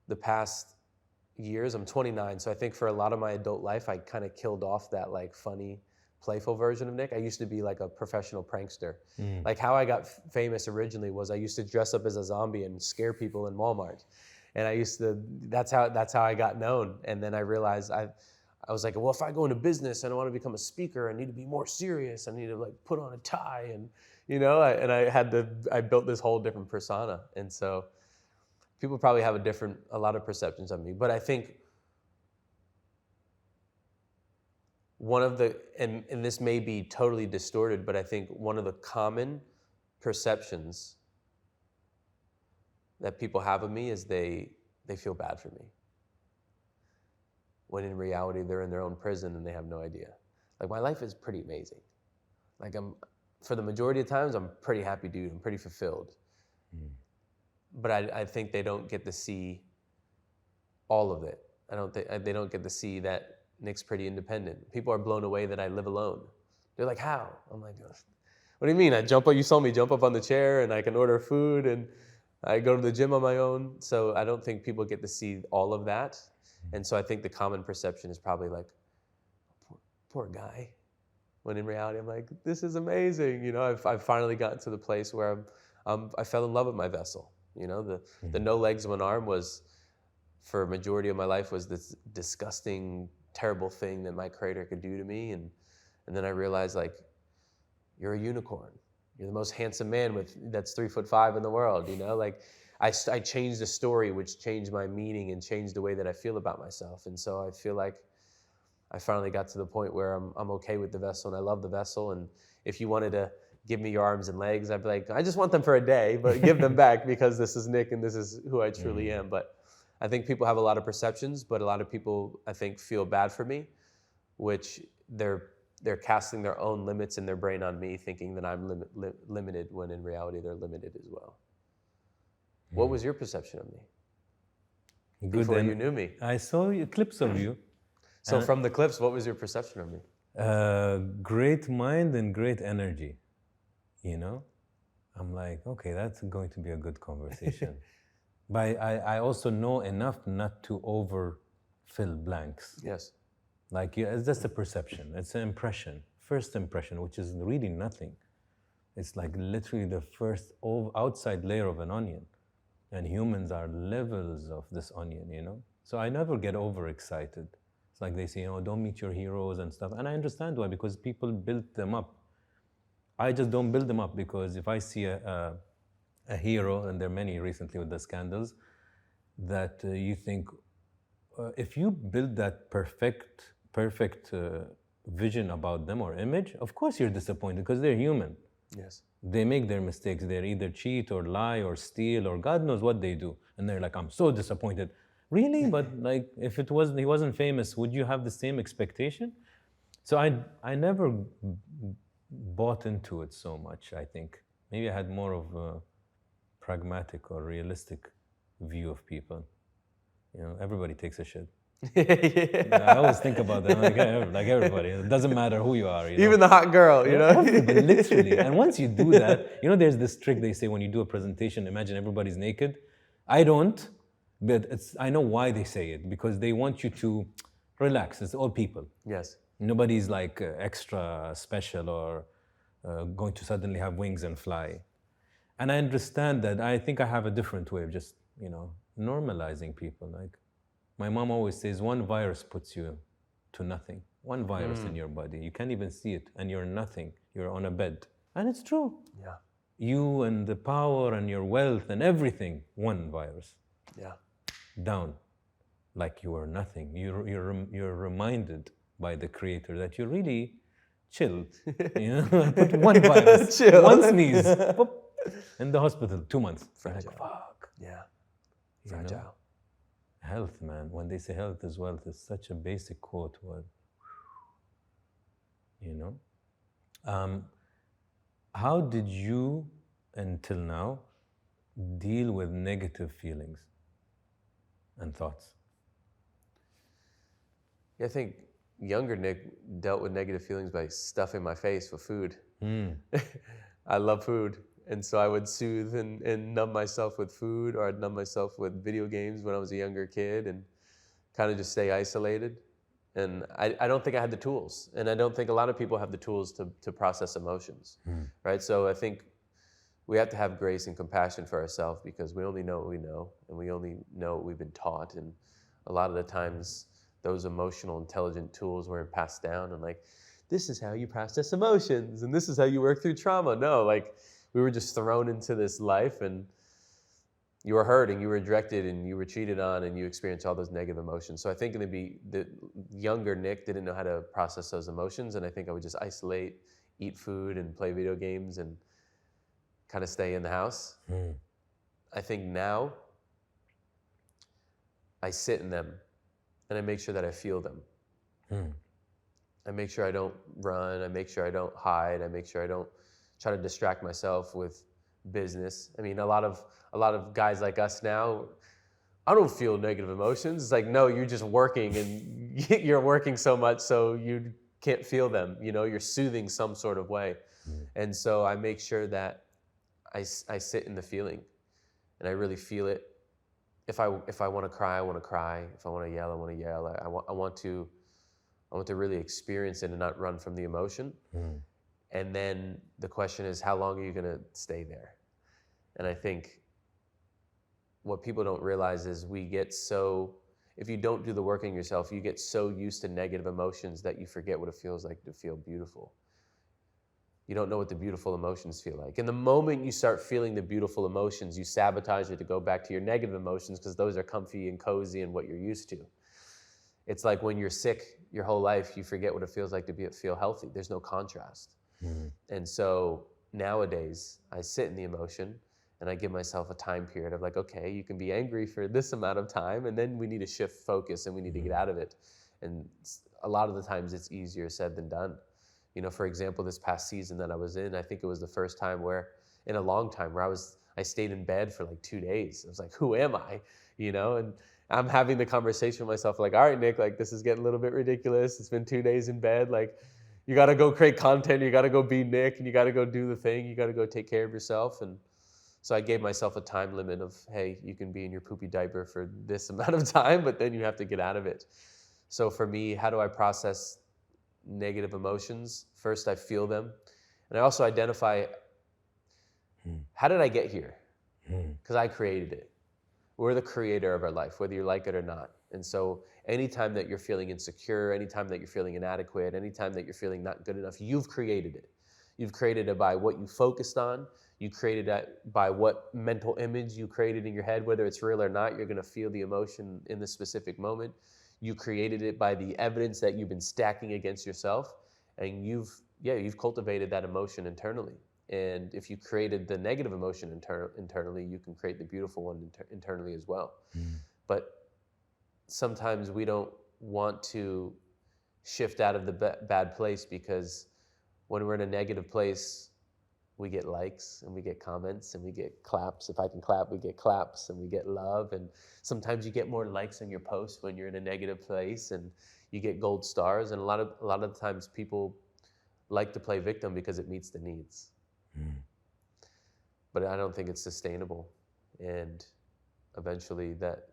the past years, I'm 29, so I think for a lot of my adult life, I kind of killed off that like funny, playful version of Nick. I used to be like a professional prankster. Like how I got famous originally was I used to dress up as a zombie and scare people in Walmart. And that's how I got known. And then I realized I was like, well, if I go into business and I want to become a speaker, I need to be more serious. I need to like put on a tie and, you know, I built this whole different persona. And so people probably have a lot of perceptions of me, but I think and this may be totally distorted, but I think one of the common perceptions that people have of me is they feel bad for me. When in reality, they're in their own prison and they have no idea. Like my life is pretty amazing. Like for the majority of times, I'm a pretty happy dude. I'm pretty fulfilled. But I think they don't get to see all of it. They don't get to see that Nick's pretty independent. People are blown away that I live alone. They're like, how? I'm like, what do you mean? You saw me jump up on the chair and I can order food and I go to the gym on my own. So I don't think people get to see all of that. And so I think the common perception is probably like, poor guy. When in reality, I'm like, this is amazing. You know, I've finally gotten to the place where I fell in love with my vessel. You know, the no legs, one arm was, for a majority of my life, was this disgusting, terrible thing that my creator could do to me. And then I realized, like, you're a unicorn. You're the most handsome man that's 3'5" in the world, you know? Like, I changed the story, which changed my meaning and changed the way that I feel about myself. And so I feel like I finally got to the point where I'm okay with the vessel and I love the vessel. And if you wanted to give me your arms and legs, I'd be like, I just want them for a day, but give them back because this is Nick and this is who I truly am. But I think people have a lot of perceptions, but a lot of people, I think, feel bad for me, which they're casting their own limits in their brain on me, thinking that I'm limited, when in reality they're limited as well. What was your perception of me before you knew me? I saw clips of you. So from the clips, what was your perception of me? Great mind and great energy, you know? I'm like, okay, that's going to be a good conversation. But I also know enough not to overfill blanks. Yes. Like, it's just a perception. It's an impression, first impression, which is really nothing. It's like literally the first outside layer of an onion. And humans are levels of this onion, you know? So I never get overexcited. It's like they say, don't meet your heroes and stuff. And I understand why, because people build them up. I just don't build them up, because if I see a hero, and there are many recently with the scandals, that you think, if you build that perfect vision about them or image, of course you're disappointed, because they're human. Yes. They make their mistakes. They either cheat or lie or steal or God knows what they do. And they're like, I'm so disappointed. Really? But like, if he wasn't famous, would you have the same expectation? So I never bought into it so much, I think. Maybe I had more of a pragmatic or realistic view of people. You know, everybody takes a shit. I always think about that, like everybody. It doesn't matter who you are. Even the hot girl, you know? Everybody, literally. And once you do that, there's this trick they say when you do a presentation, imagine everybody's naked. I don't, but I know why they say it, because they want you to relax. It's all people. Yes. Nobody's like extra special or going to suddenly have wings and fly. And I understand that. I think I have a different way of just, normalizing people. Like my mom always says, one virus puts you to nothing. One virus in your body. You can't even see it, and you're nothing. You're on a bed. And it's true. Yeah. You and the power and your wealth and everything, one virus. Yeah. Down. Like you are nothing. You're reminded by the Creator that you're really chill. Put one virus, Chill. one sneeze, boop, in the hospital, 2 months. Fragile. Like, fuck. Yeah. Fragile. Health, man. When they say health is wealth, it's such a basic quote. How did you, until now, deal with negative feelings and thoughts? I think younger Nick dealt with negative feelings by stuffing my face with food. I love food. And so I would soothe and numb myself with food, or I'd numb myself with video games when I was a younger kid, and kind of just stay isolated. And I don't think I had the tools. And I don't think a lot of people have the tools to process emotions, right? So I think we have to have grace and compassion for ourselves, because we only know what we know, and we only know what we've been taught. And a lot of the times, those emotional, intelligent tools weren't passed down. And like, this is how you process emotions, and this is how you work through trauma. No, like, we were just thrown into this life, and you were hurt, and you were rejected, and you were cheated on, and you experienced all those negative emotions. So I think the younger Nick didn't know how to process those emotions, and I think I would just isolate, eat food, and play video games, and kind of stay in the house. I think now I sit in them, and I make sure that I feel them. I make sure I don't run. I make sure I don't hide. I make sure I don't try to distract myself with business. I mean, a lot of guys like us now, I don't feel negative emotions. It's like, no, you're just working, and you're working so much so you can't feel them. You're soothing some sort of way. And so I make sure that I sit in the feeling, and I really feel it. If I want to cry, I want to cry. If I want to yell, I want to yell. I want to really experience it and not run from the emotion. And then the question is, how long are you going to stay there? And I think what people don't realize is if you don't do the work in yourself, you get so used to negative emotions that you forget what it feels like to feel beautiful. You don't know what the beautiful emotions feel like. And the moment you start feeling the beautiful emotions, you sabotage it to go back to your negative emotions, because those are comfy and cozy and what you're used to. It's like when you're sick your whole life, you forget what it feels like to feel healthy. There's no contrast. And so nowadays, I sit in the emotion, and I give myself a time period of like, okay, you can be angry for this amount of time, and then we need to shift focus, and we need to get out of it. And a lot of the times it's easier said than done. For example, this past season that I was in, I think it was the first time in a long time where I stayed in bed for like 2 days. I was like, who am I? And I'm having the conversation with myself like, all right, Nick, like, this is getting a little bit ridiculous. It's been 2 days in bed. Like, you got to go create content. You got to go be Nick, and you got to go do the thing. You got to go take care of yourself. And so I gave myself a time limit of, hey, you can be in your poopy diaper for this amount of time, but then you have to get out of it. So for me, how do I process negative emotions? First, I feel them. And I also identify, how did I get here? Because I created it. We're the creator of our life, whether you like it or not. And so anytime that you're feeling insecure, anytime that you're feeling inadequate, anytime that you're feeling not good enough, you've created it. You've created it by what you focused on. You created it by what mental image you created in your head, whether it's real or not. You're going to feel the emotion in the specific moment. You created it by the evidence that you've been stacking against yourself, and you've cultivated that emotion internally. And if you created the negative emotion internally, you can create the beautiful one internally as well. But sometimes we don't want to shift out of the bad place, because when we're in a negative place, we get likes and we get comments and we get claps. If I can clap, we get claps and we get love. And sometimes you get more likes on your post when you're in a negative place, and you get gold stars. And a lot of the times people like to play victim because it meets the needs. But I don't think it's sustainable. And eventually that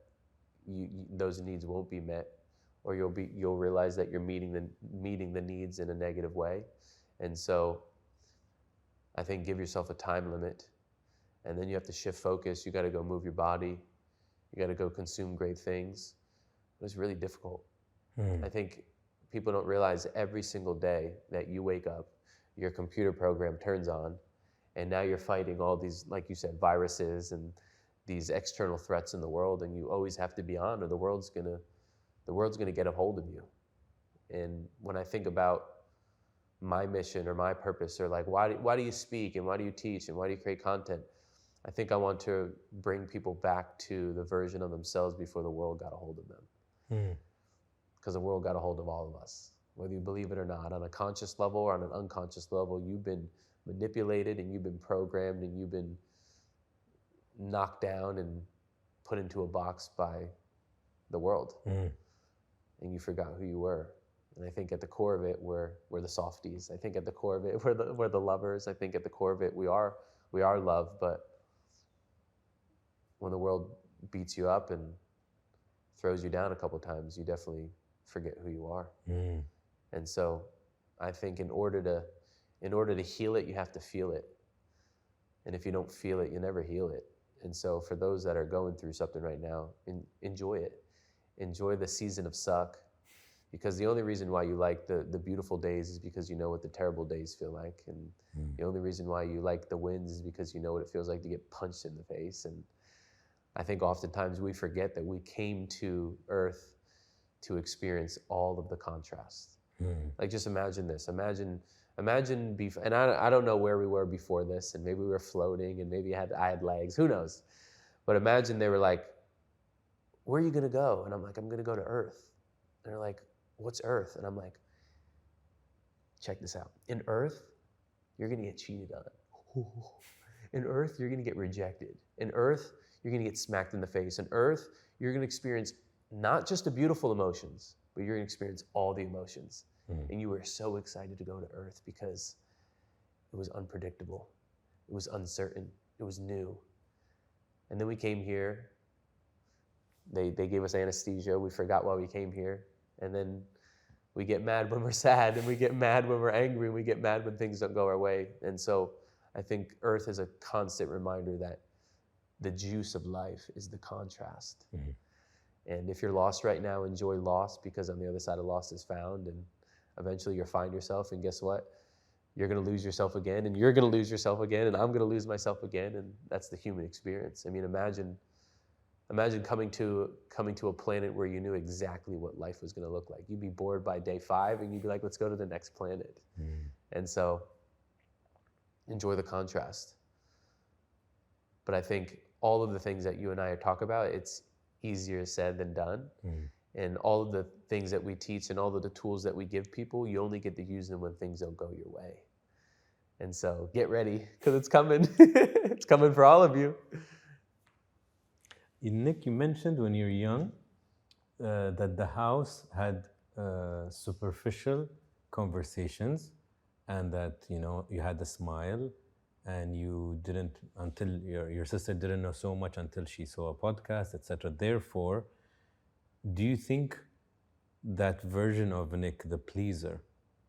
those needs won't be met, or you'll realize that you're meeting the needs in a negative way. And so I think give yourself a time limit, and then you have to shift focus. You got to go move your body. You got to go consume great things. It was really difficult. I think people don't realize every single day that you wake up, your computer program turns on, and now you're fighting all these, like you said, viruses and these external threats in the world, and you always have to be on, or the world's gonna get a hold of you. And when I think about my mission or my purpose, or like why do you speak and why do you teach and why do you create content, I think I want to bring people back to the version of themselves before the world got a hold of them. Because the world got a hold of all of us, whether you believe it or not, on a conscious level or on an unconscious level. You've been manipulated and you've been programmed and you've been knocked down and put into a box by the world. And you forgot who you were. And I think at the core of it, we're the softies. I think at the core of it, we're the lovers. I think at the core of it, we are love. But when the world beats you up and throws you down a couple times, you definitely forget who you are. And so I think in order to heal it, you have to feel it. And if you don't feel it, you never heal it. And so for those that are going through something right now, enjoy it. Enjoy the season of suck, because the only reason why you like the beautiful days is because you know what the terrible days feel like. And the only reason why you like the wins is because you know what it feels like to get punched in the face. And I think oftentimes we forget that we came to Earth to experience all of the contrast. Like, just imagine this. Imagine, and I don't know where we were before this, and maybe we were floating, and maybe I had legs, who knows? But imagine they were like, where are you gonna go? And I'm like, I'm gonna go to Earth. And they're like, what's Earth? And I'm like, check this out. In Earth, you're gonna get cheated on. In Earth, you're gonna get rejected. In Earth, you're gonna get smacked in the face. In Earth, you're gonna experience not just the beautiful emotions, but you're gonna experience all the emotions. And you were so excited to go to Earth because it was unpredictable. It was uncertain. It was new. And then we came here. They gave us anesthesia. We forgot why we came here. And then we get mad when we're sad, and we get mad when we're angry, and we get mad when things don't go our way. And so I think Earth is a constant reminder that the juice of life is the contrast. And if you're lost right now, enjoy loss, because on the other side of loss is found. And eventually you'll find yourself, and guess what? You're gonna lose yourself again, and you're gonna lose yourself again, and I'm gonna lose myself again, and that's the human experience. I mean, imagine coming to a planet where you knew exactly what life was gonna look like. You'd be bored by day 5, and you'd be like, let's go to the next planet. And so, enjoy the contrast. But I think all of the things that you and I talk about, it's easier said than done. And all of the things that we teach and all of the tools that we give people, you only get to use them when things don't go your way. And so get ready, because it's coming. It's coming for all of you. Nick, you mentioned when you're young that the house had superficial conversations, and that you had a smile, and you didn't, until your sister didn't know so much until she saw a podcast, etc. Therefore, do you think that version of Nick, the pleaser,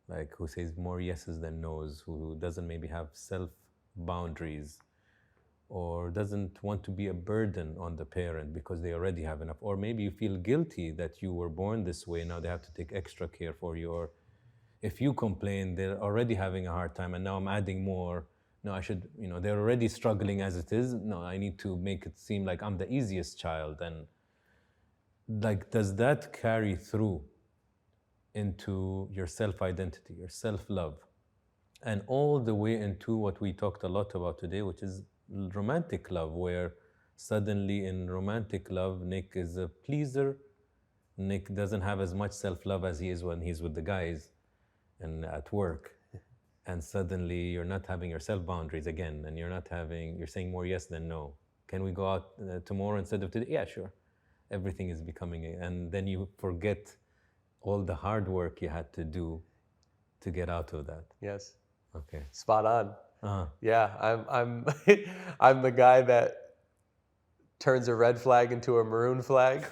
like who says more yeses than nos, who doesn't maybe have self-boundaries, or doesn't want to be a burden on the parent because they already have enough, or maybe you feel guilty that you were born this way, now they have to take extra care for you, or if you complain, they're already having a hard time and now I'm adding more. No, I should, they're already struggling as it is. No, I need to make it seem like I'm the easiest child. And like, does that carry through into your self-identity, your self-love, and all the way into what we talked a lot about today, which is romantic love, where suddenly in romantic love, Nick is a pleaser. Nick doesn't have as much self-love as he is when he's with the guys and at work. and suddenly you're not having your self boundaries again, and you're saying more yes than no. Can we go out tomorrow instead of today? Yeah, sure. Everything is becoming, and then you forget all the hard work you had to do to get out of that. Yes. Okay. Spot on. Uh-huh. Yeah, I'm I'm the guy that turns a red flag into a maroon flag.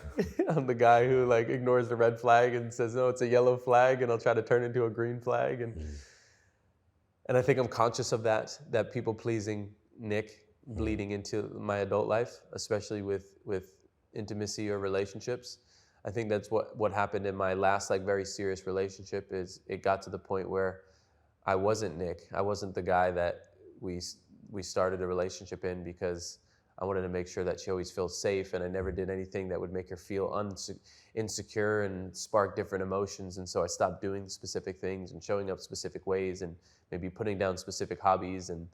I'm the guy who like ignores the red flag and says, no, it's a yellow flag, and I'll try to turn it into a green flag. And I think I'm conscious of that people pleasing Nick bleeding into my adult life, especially with intimacy or relationships. I think that's what happened in my last like very serious relationship. Is it got to the point where I wasn't Nick. I wasn't the guy that we started a relationship in because I wanted to make sure that she always feels safe, and I never did anything that would make her feel insecure and spark different emotions. And so I stopped doing specific things and showing up specific ways, and maybe putting down specific hobbies and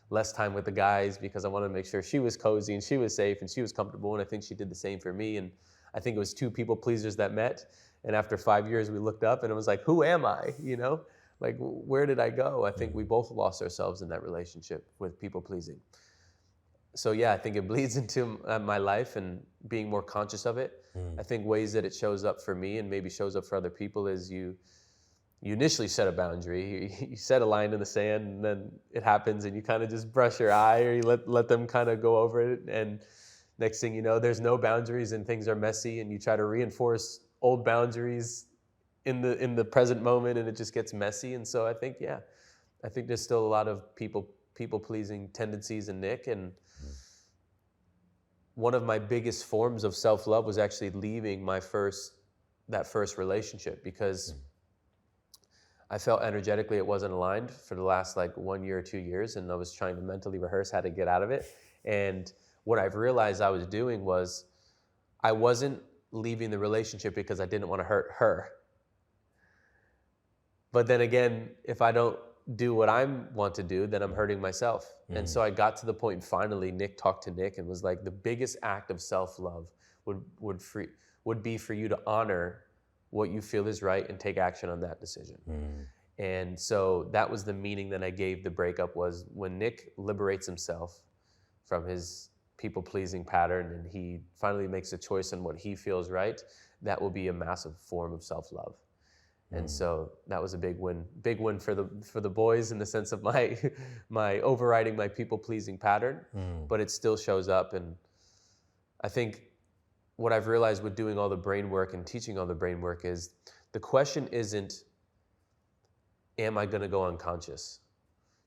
less time with the guys because I wanted to make sure she was cozy and she was safe and she was comfortable. And I think she did the same for me. And I think it was two people pleasers that met. And after 5 years, we looked up and it was like, who am I? You know, like, where did I go? I think we both lost ourselves in that relationship with people pleasing. So yeah, I think it bleeds into my life and being more conscious of it. I think ways that it shows up for me and maybe shows up for other people is you initially set a boundary, you set a line in the sand, and then it happens and you kind of just brush your eye, or you let them kind of go over it. And next thing you know, there's no boundaries and things are messy, and you try to reinforce old boundaries in the present moment, and it just gets messy. And so I think, yeah, I think there's still a lot of people pleasing tendencies in Nick. And one of my biggest forms of self-love was actually leaving that first relationship, because I felt energetically it wasn't aligned for the last like 1 year or 2 years, and I was trying to mentally rehearse how to get out of it. And what I've realized I was doing was I wasn't leaving the relationship because I didn't want to hurt her. But then again, if I don't do what I want to do, then I'm hurting myself. And so I got to the point, and finally Nick talked to Nick and was like, the biggest act of self-love would be for you to honor what you feel is right and take action on that decision. And so that was the meaning that I gave the breakup, was when Nick liberates himself from his people-pleasing pattern and he finally makes a choice on what he feels right, that will be a massive form of self-love. And so that was a big win for the boys, in the sense of my overriding my people-pleasing pattern, but it still shows up. And I think what I've realized with doing all the brain work and teaching all the brain work is the question isn't, am I going to go unconscious?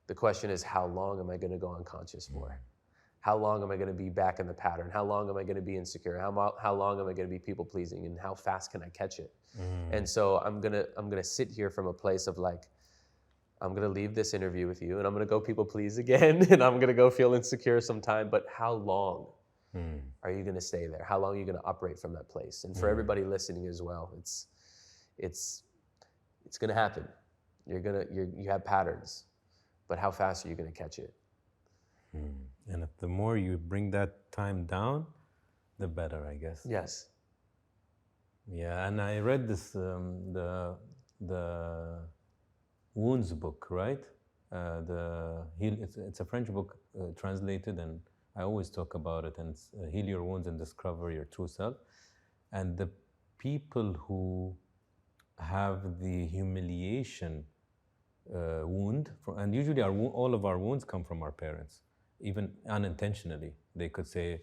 The question is, how long am I going to go unconscious for? How long am I going to be back in the pattern? How long am I going to be insecure? How long am I going to be people pleasing? And how fast can I catch it? And so I'm gonna sit here from a place of like, I'm gonna leave this interview with you, and I'm gonna go people please again, and I'm gonna go feel insecure sometime. But how long are you gonna stay there? How long are you gonna operate from that place? And for everybody listening as well, it's gonna happen. You have patterns, but how fast are you gonna catch it? And if the more you bring that time down, the better, I guess. Yes. Yeah, and I read this the Wounds book, right? It's a French book translated, and I always talk about it. And it's Heal Your Wounds and Discover Your True Self. And the people who have the humiliation wound, and usually all of our wounds come from our parents, even unintentionally. They could say,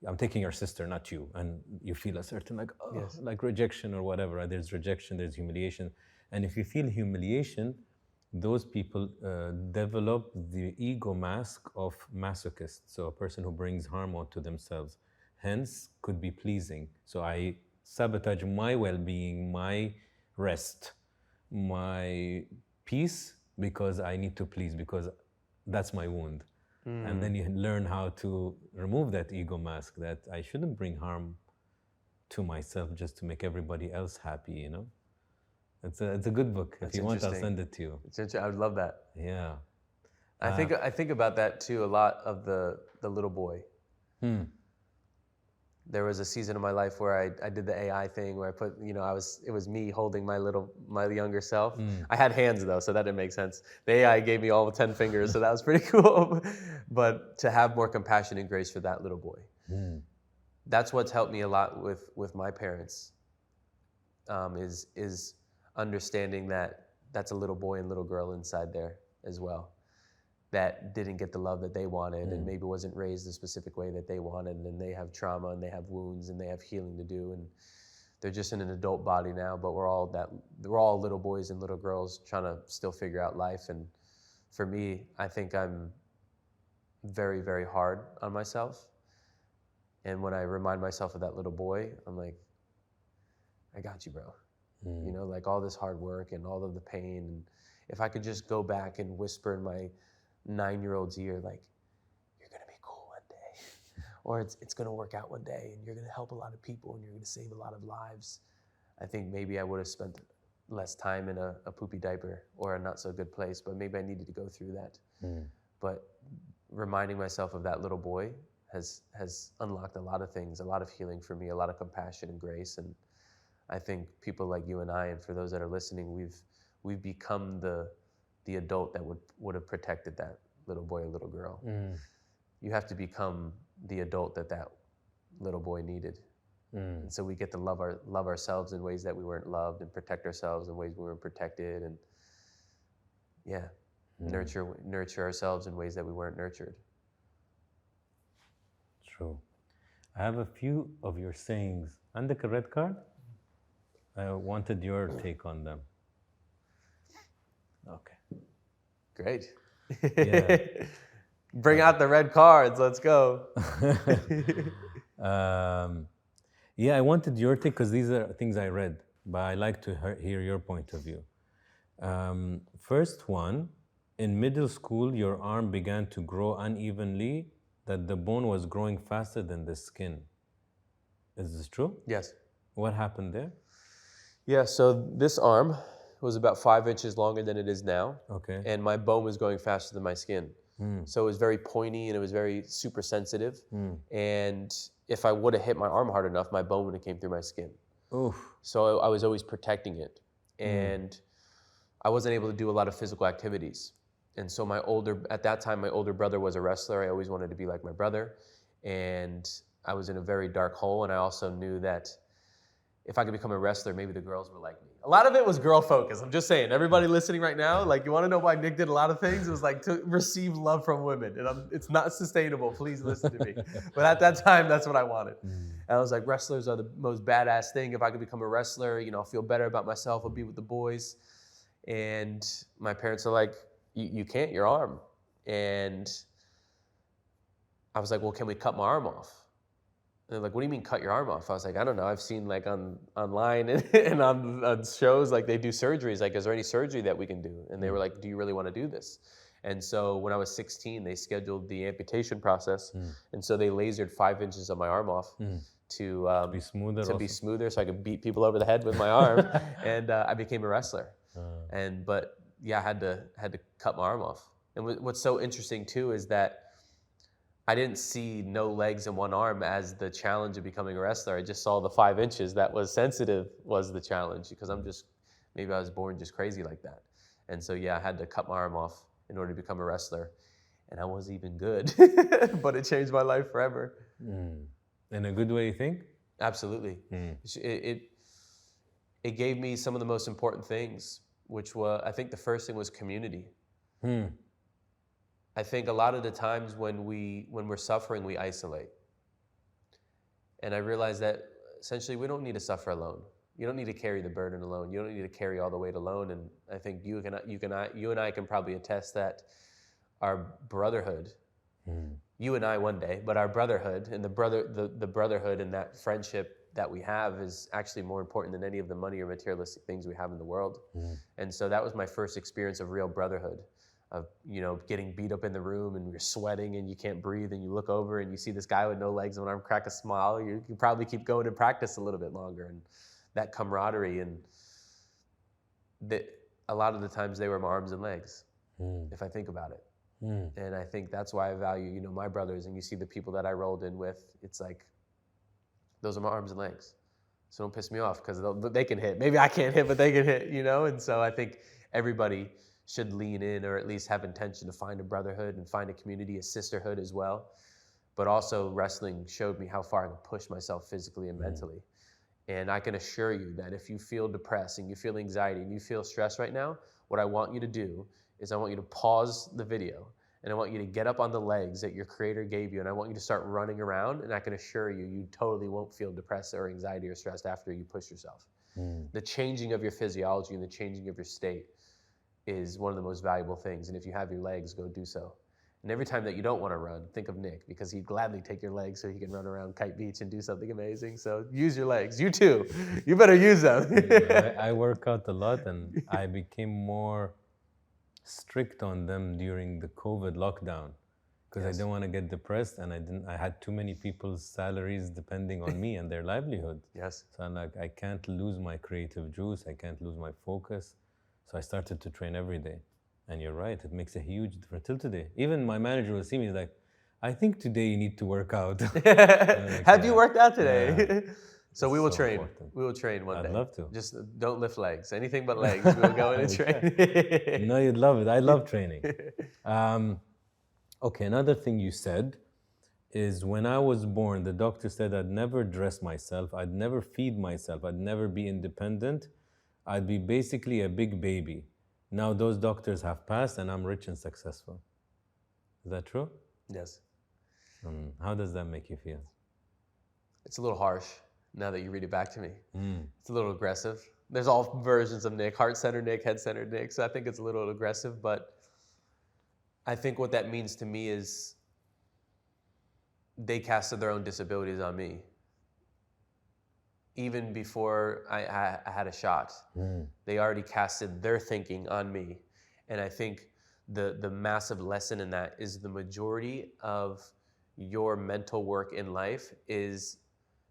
I'm taking your sister, not you. And you feel a certain like rejection or whatever. Right? There's rejection, there's humiliation. And if you feel humiliation, those people develop the ego mask of masochist. So a person who brings harm onto themselves, hence could be pleasing. So I sabotage my well-being, my rest, my peace, because I need to please, because that's my wound. And then you learn how to remove that ego mask, that I shouldn't bring harm to myself just to make everybody else happy, you know? It's a good book. If you want, I'll send it to you. I would love that. Yeah. I think about that too a lot, of the little boy. there was a season of my life where I did the AI thing where I put, you know, it was me holding my younger self. I had hands though, so that didn't make sense. The AI gave me all 10 fingers, so that was pretty cool. But to have more compassion and grace for that little boy. That's what's helped me a lot with my parents, is understanding that that's a little boy and little girl inside there as well, that didn't get the love that they wanted and maybe wasn't raised the specific way that they wanted, and they have trauma and they have wounds and they have healing to do, and they're just in an adult body now, but we're all little boys and little girls trying to still figure out life. And for me, I think I'm very, very hard on myself. And when I remind myself of that little boy, I'm like, I got you, bro. You know, like all this hard work and all of the pain. And if I could just go back and whisper in my 9-year-old's ear, like, you're gonna be cool one day, or it's gonna work out one day, and you're gonna help a lot of people, and you're gonna save a lot of lives, I think maybe I would have spent less time in a poopy diaper or a not so good place, but maybe I needed to go through that. But reminding myself of that little boy has unlocked a lot of things, a lot of healing for me, a lot of compassion and grace. And I think people like you and I, and for those that are listening, we've become the adult that would have protected that little boy or little girl. You have to become the adult that little boy needed. And so we get to love ourselves in ways that we weren't loved, and protect ourselves in ways we weren't protected, and nurture ourselves in ways that we weren't nurtured. True. I have a few of your sayings. عندك a red card? I wanted your take on them. Okay. Great. Yeah. Bring out the red cards. Let's go. Yeah, I wanted your take because these are things I read, but I like to hear your point of view. First one, in middle school, your arm began to grow unevenly, that the bone was growing faster than the skin. Is this true? Yes. What happened there? Yeah, so this arm was about 5 inches longer than it is now. Okay. And my bone was growing faster than my skin. So it was very pointy and it was very super sensitive. And if I would have hit my arm hard enough, my bone would have came through my skin. Oof. So I was always protecting it. And I wasn't able to do a lot of physical activities. And so at that time, my older brother was a wrestler. I always wanted to be like my brother. And I was in a very dark hole. And I also knew that if I could become a wrestler, maybe the girls would like me. A lot of it was girl focused. I'm just saying, everybody listening right now, like, you want to know why Nick did a lot of things? It was like to receive love from women. And it's not sustainable. Please listen to me. But at that time, that's what I wanted. And I was like, wrestlers are the most badass thing. If I could become a wrestler, you know, I'll feel better about myself. I'll be with the boys. And my parents are like, you can't, your arm. And I was like, well, can we cut my arm off? And they're like, what do you mean cut your arm off? I was like, I don't know. I've seen like online and on shows, like they do surgeries. Like, is there any surgery that we can do? And they were like, do you really want to do this? And so when I was 16, they scheduled the amputation process. And so they lasered 5 inches of my arm off to be smoother, so I could beat people over the head with my arm. And I became a wrestler. But yeah, I had to cut my arm off. And what's so interesting too is that I didn't see no legs and one arm as the challenge of becoming a wrestler. I just saw the 5 inches that was sensitive was the challenge, because maybe I was born just crazy like that. And so yeah, I had to cut my arm off in order to become a wrestler. And I wasn't even good, but it changed my life forever. In a good way, you think? Absolutely. It gave me some of the most important things, which was, I think the first thing was community. I think a lot of the times when we're suffering, we isolate. And I realized that essentially we don't need to suffer alone. You don't need to carry the burden alone. You don't need to carry all the weight alone. And I think you and I can probably attest that our brotherhood, you and I one day, but our brotherhood and the brotherhood and that friendship that we have is actually more important than any of the money or materialistic things we have in the world. And so that was my first experience of real brotherhood, of, you know, getting beat up in the room and you're sweating and you can't breathe and you look over and you see this guy with no legs and one arm crack a smile. You can probably keep going and practice a little bit longer. And that camaraderie, and a lot of the times they were my arms and legs, if I think about it. And I think that's why I value, you know, my brothers, and you see the people that I rolled in with, it's like Those are my arms and legs. So don't piss me off because they can hit. Maybe I can't hit, but they can hit, you know? And so I think everybody should lean in, or at least have intention to find a brotherhood and find a community, a sisterhood as well. But also wrestling showed me how far I could push myself physically and mentally. And I can assure you that if you feel depressed and you feel anxiety and you feel stress right now, what I want you to do is I want you to pause the video and I want you to get up on the legs that your creator gave you, and I want you to start running around, and I can assure you, you totally won't feel depressed or anxiety or stressed after you push yourself. The changing of your physiology and the changing of your state is one of the most valuable things. And if you have your legs, go do so. And every time that you don't want to run, think of Nick, because he'd gladly take your legs so he can run around Kite Beach and do something amazing. So use your legs. You too. You better use them. I work out a lot, and I became more strict on them during the COVID lockdown because I didn't want to get depressed, and I had too many people's salaries depending on me and their livelihood. Yes. So I'm like, I can't lose my creative juice. I can't lose my focus. So I started to train every day. And you're right, it makes a huge difference till today. Even my manager will see me, he's like, I think today you need to work out. Like, have you worked out today? Yeah. So we will train. Important. We will train one day. I'd love to. Just don't lift legs. Anything but legs. We'll go in and train. No, you'd love it. I love training. Okay, another thing you said is when I was born, the doctor said I'd never dress myself, I'd never feed myself, I'd never be independent. I'd be basically a big baby. Now those doctors have passed and I'm rich and successful. Is that true? Yes. How does that make you feel? It's a little harsh now that you read it back to me. It's a little aggressive. There's all versions of Nick, heart-centered Nick, head-centered Nick, so I think it's a little aggressive, but I think what that means to me is they casted their own disabilities on me. Even before I had a shot, they already casted their thinking on me. And I think the massive lesson in that is the majority of your mental work in life is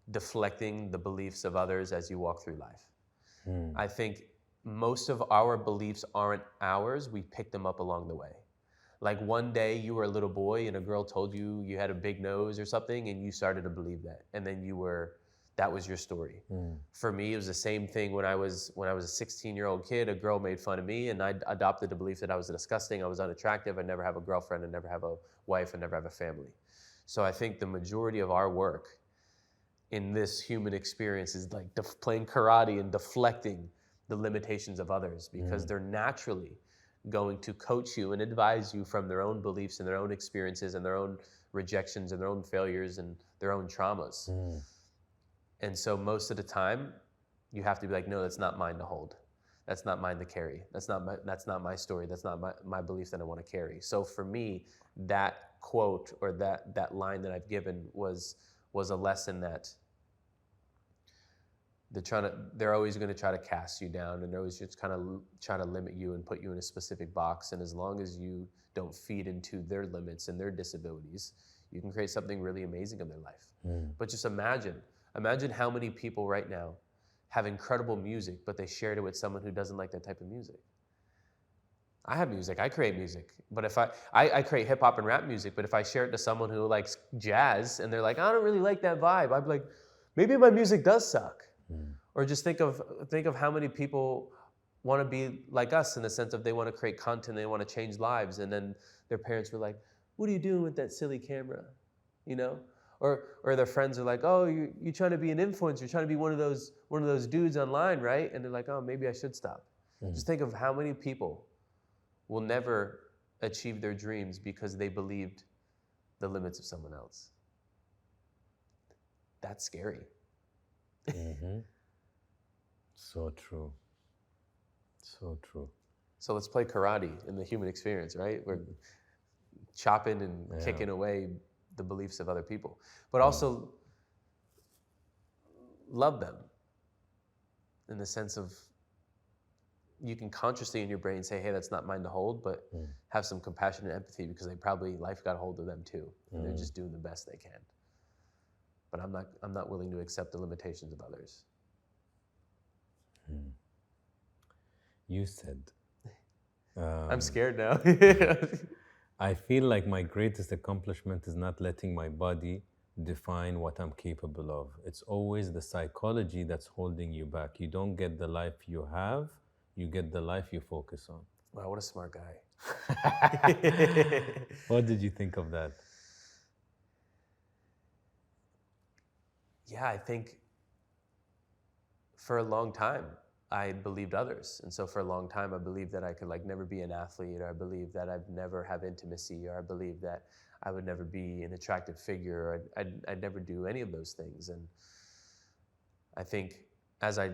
deflecting the beliefs of others as you walk through life. I think most of our beliefs aren't ours, we pick them up along the way. Like one day you were a little boy and a girl told you you had a big nose or something and you started to believe that. And then that was your story. For me, it was the same thing when I was a 16-year-old kid. A girl made fun of me, and I adopted the belief that I was disgusting, I was unattractive, I'd never have a girlfriend, I'd never have a wife, I'd never have a family. So I think the majority of our work in this human experience is like playing karate and deflecting the limitations of others, because they're naturally going to coach you and advise you from their own beliefs and their own experiences and their own rejections and their own failures and their own traumas. And so most of the time, you have to be like, no, that's not mine to hold. That's not mine to carry. That's not my story. That's not my belief that I want to carry. So for me, that quote or that line that I've given was a lesson that they're always going to try to cast you down, and they're always just kind of try to limit you and put you in a specific box. And as long as you don't feed into their limits and their disabilities, you can create something really amazing in their life. But just imagine how many people right now have incredible music, but they shared it with someone who doesn't like that type of music. I have music, I create music, but if I create hip hop and rap music, but if I share it to someone who likes jazz and they're like, I don't really like that vibe, I'd be like, maybe my music does suck. Or just think of how many people want to be like us in the sense of they want to create content, they want to change lives, and then their parents were like, what are you doing with that silly camera? You know? Or their friends are like, oh, you're trying to be an influencer, you're trying to be one of those dudes online, right? And they're like, oh, maybe I should stop. Just think of how many people will never achieve their dreams because they believed the limits of someone else. That's scary. So true. So true. So let's play karate in the human experience, right? We're chopping and kicking away the beliefs of other people, but also love them in the sense of you can consciously in your brain say, hey, that's not mine to hold, but have some compassion and empathy because life got a hold of them too. And they're just doing the best they can. But I'm not willing to accept the limitations of others. You said. I'm scared now. I feel like my greatest accomplishment is not letting my body define what I'm capable of. It's always the psychology that's holding you back. You don't get the life you have, you get the life you focus on. Wow, what a smart guy. What did you think of that? Yeah, I think for a long time, I believed others. And so for a long time, I believed that I could like never be an athlete, or I believed that I'd never have intimacy, or I believed that I would never be an attractive figure, or I'd never do any of those things. And I think as I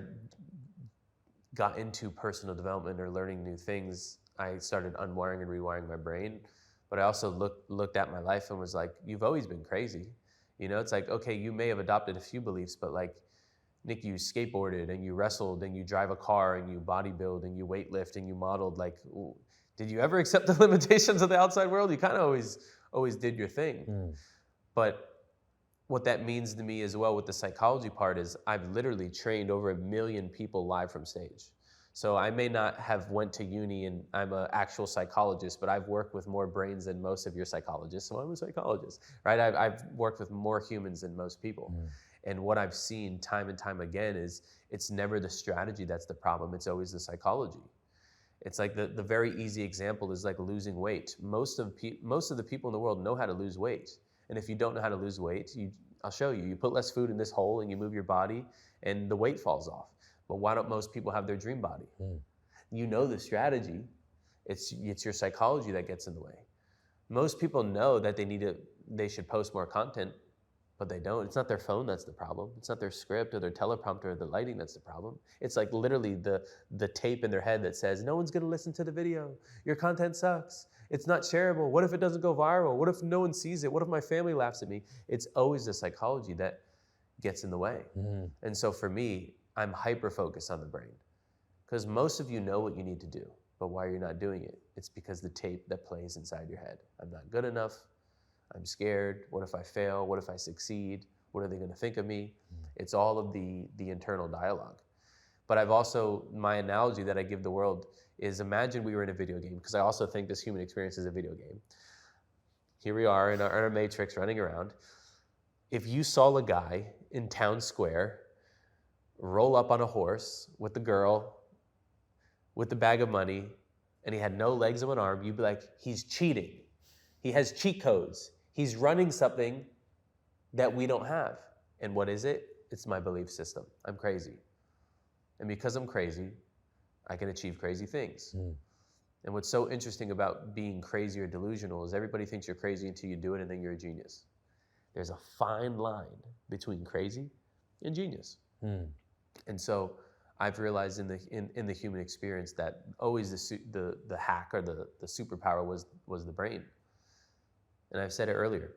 got into personal development or learning new things, I started unwiring and rewiring my brain. But I also looked at my life and was like, you've always been crazy. You know, it's like, okay, you may have adopted a few beliefs, but like, Nick, you skateboarded and you wrestled and you drive a car and you bodybuild and you weightlift and you modeled. Like, did you ever accept the limitations of the outside world? You kind of always did your thing. But what that means to me as well with the psychology part is I've literally trained over 1 million people live from stage. So I may not have went to uni and I'm an actual psychologist, but I've worked with more brains than most of your psychologists, so I'm a psychologist, right? I've worked with more humans than most people. And what I've seen time and time again is it's never the strategy that's the problem, it's always the psychology. It's like the very easy example is like losing weight. Most of the people in the world know how to lose weight. And if you don't know how to lose weight, I'll show you. You put less food in this hole and you move your body and the weight falls off. But why don't most people have their dream body? You know the strategy. It's your psychology that gets in the way. Most people know that they should post more content, but they don't. It's not their phone that's the problem. It's not their script or their teleprompter or the lighting that's the problem. It's like literally the tape in their head that says, no one's gonna listen to the video. Your content sucks. It's not shareable. What if it doesn't go viral? What if no one sees it? What if my family laughs at me? It's always the psychology that gets in the way. And so for me, I'm hyper-focused on the brain. Because most of you know what you need to do, but why you're not doing it? It's because the tape that plays inside your head. I'm not good enough. I'm scared. What if I fail? What if I succeed? What are they going to think of me? It's all of the internal dialogue. But I've also, my analogy that I give the world is imagine we were in a video game, because I also think this human experience is a video game. Here we are in our matrix running around. If you saw a guy in town square roll up on a horse with the girl, with the bag of money, and he had no legs and one arm, you'd be like, he's cheating. He has cheat codes. He's running something that we don't have. And what is it? It's my belief system. I'm crazy. And because I'm crazy, I can achieve crazy things. And what's so interesting about being crazy or delusional is everybody thinks you're crazy until you do it and then you're a genius. There's a fine line between crazy and genius. And so I've realized in the human experience that always the hack or the superpower was the brain. And I've said it earlier.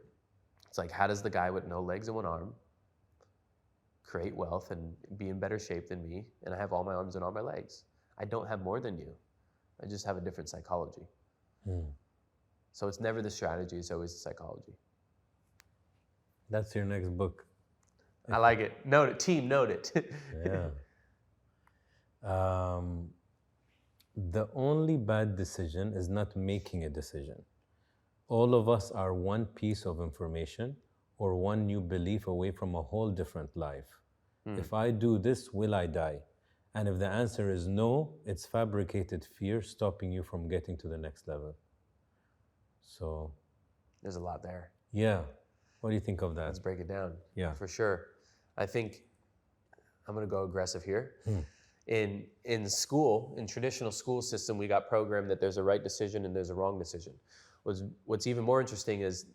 It's like, how does the guy with no legs and one arm create wealth and be in better shape than me? And I have all my arms and all my legs. I don't have more than you. I just have a different psychology. So it's never the strategy, it's always the psychology. That's your next book. I like it. Note it. Team, note it. Yeah. The only bad decision is not making a decision. All of us are one piece of information or one new belief away from a whole different life. If I do this, will I die? And if the answer is no, it's fabricated fear stopping you from getting to the next level. So there's a lot there. Yeah. What do you think of that? Let's break it down. Yeah. For sure. I think I'm going to go aggressive here. In school, in traditional school system, we got programmed that there's a right decision and there's a wrong decision. What's even more interesting is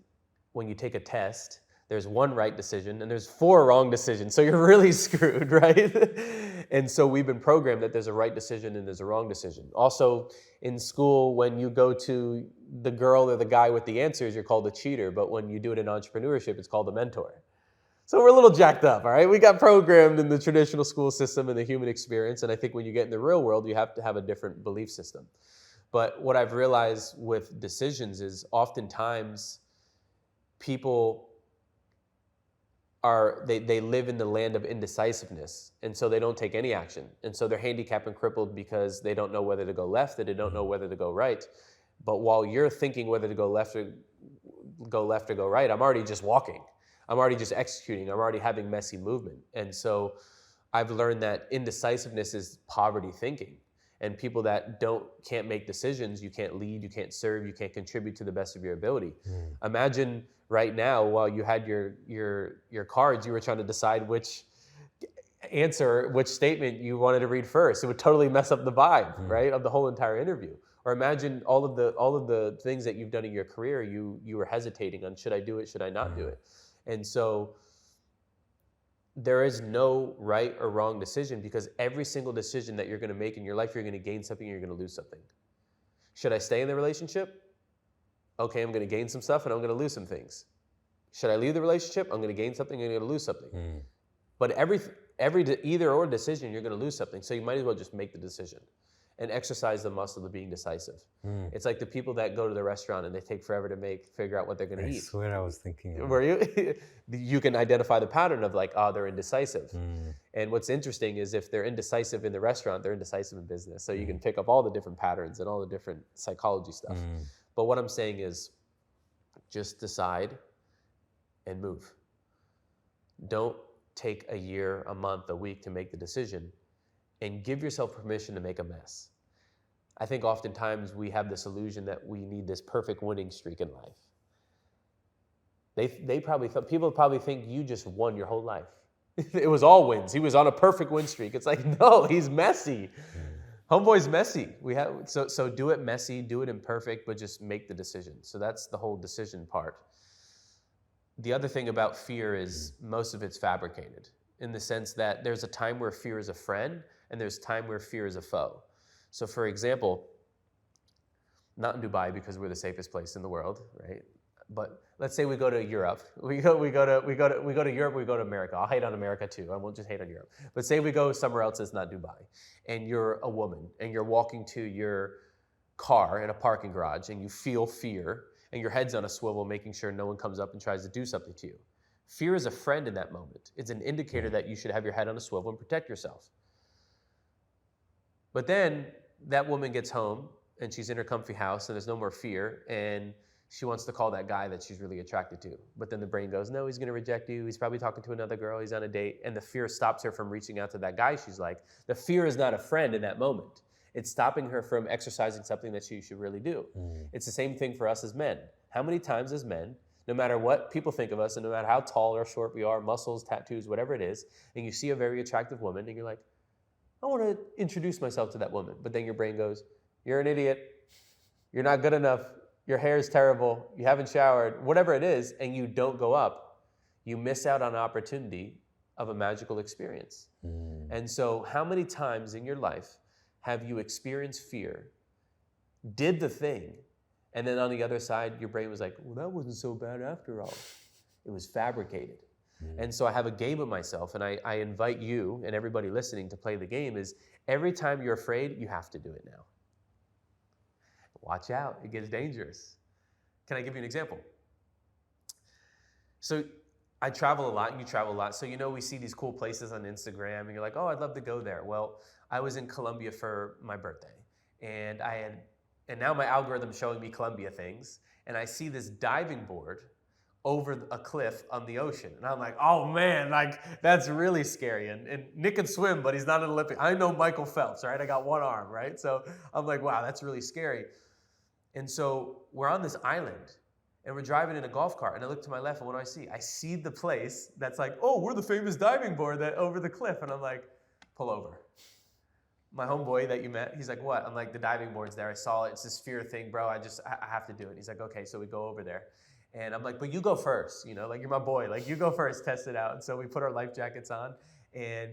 when you take a test, there's one right decision and there's 4 wrong decisions. So you're really screwed, right? And so we've been programmed that there's a right decision and there's a wrong decision. Also, in school, when you go to the girl or the guy with the answers, you're called a cheater. But when you do it in entrepreneurship, it's called a mentor. So we're a little jacked up, all right? We got programmed in the traditional school system and the human experience. And I think when you get in the real world, you have to have a different belief system. But what I've realized with decisions is oftentimes people they live in the land of indecisiveness, and so they don't take any action. And so they're handicapped and crippled because they don't know whether to go left, and they don't know whether to go right. But while you're thinking whether to go left or go right, I'm already just walking. I'm already just executing. I'm already having messy movement. And so I've learned that indecisiveness is poverty thinking. And people that can't make decisions, you can't lead, you can't serve, you can't contribute to the best of your ability. Imagine right now, while you had your cards, you were trying to decide which statement you wanted to read first. It would totally mess up the vibe, right, of the whole entire interview. Or imagine all of the things that you've done in your career, you were hesitating on, should I do it, should I not do it? And so there is no right or wrong decision, because every single decision that you're going to make in your life, you're going to gain something, you're going to lose something. Should I stay in the relationship? Okay, I'm going to gain some stuff and I'm going to lose some things. Should I leave the relationship? I'm going to gain something and I'm going to lose something. But every either or decision, you're going to lose something. So you might as well just make the decision and exercise the muscle of being decisive. It's like the people that go to the restaurant and they take forever to figure out what they're going to eat. I swear I was thinking of Were you? You can identify the pattern of like, oh, they're indecisive. And what's interesting is if they're indecisive in the restaurant, they're indecisive in business. So you can pick up all the different patterns and all the different psychology stuff. But what I'm saying is just decide and move. Don't take a year, a month, a week to make the decision, and give yourself permission to make a mess. I think oftentimes we have this illusion that we need this perfect winning streak in life. People probably think you just won your whole life. It was all wins. He was on a perfect win streak. It's like, no, he's messy. Homeboy's messy. So do it messy, do it imperfect, but just make the decision. So that's the whole decision part. The other thing about fear is most of it's fabricated, in the sense that there's a time where fear is a friend and there's time where fear is a foe. So for example, not in Dubai because we're the safest place in the world, right? But let's say we go to Europe. We go to Europe, we go to America. I'll hate on America too. I won't just hate on Europe. But say we go somewhere else that's not Dubai, and you're a woman and you're walking to your car in a parking garage and you feel fear and your head's on a swivel, making sure no one comes up and tries to do something to you. Fear is a friend in that moment. It's an indicator that you should have your head on a swivel and protect yourself. But then that woman gets home and she's in her comfy house and there's no more fear, and she wants to call that guy that she's really attracted to. But then the brain goes, no, he's going to reject you. He's probably talking to another girl. He's on a date. And the fear stops her from reaching out to that guy she's like. The fear is not a friend in that moment. It's stopping her from exercising something that she should really do. It's the same thing for us as men. How many times as men, no matter what people think of us and no matter how tall or short we are, muscles, tattoos, whatever it is, and you see a very attractive woman and you're like, I want to introduce myself to that woman. But then your brain goes, you're an idiot. You're not good enough. Your hair is terrible. You haven't showered, whatever it is, and you don't go up. You miss out on an opportunity of a magical experience. And so how many times in your life have you experienced fear, did the thing, and then on the other side, your brain was like, well, that wasn't so bad after all. It was fabricated. And so I have a game of myself, and I invite you and everybody listening to play the game is every time you're afraid, you have to do it now. Watch out, it gets dangerous. Can I give you an example? So I travel a lot and you travel a lot. So we see these cool places on Instagram and you're like, oh, I'd love to go there. Well, I was in Colombia for my birthday and now my algorithm's showing me Colombia things, and I see this diving board over a cliff on the ocean. And I'm like, oh man, like that's really scary. And Nick can swim, but he's not an Olympic. I know Michael Phelps, right? I got one arm, right? So I'm like, wow, that's really scary. And so we're on this island and we're driving in a golf cart, and I look to my left and what do I see? I see the place that's like, oh, we're the famous diving board that over the cliff. And I'm like, pull over. My homeboy that you met, he's like, what? I'm like, the diving board's there. I saw it. It's this fear thing, bro. I have to do it. He's like, okay. So we go over there. And I'm like, but you go first, like you're my boy. Like you go first, test it out. And so we put our life jackets on and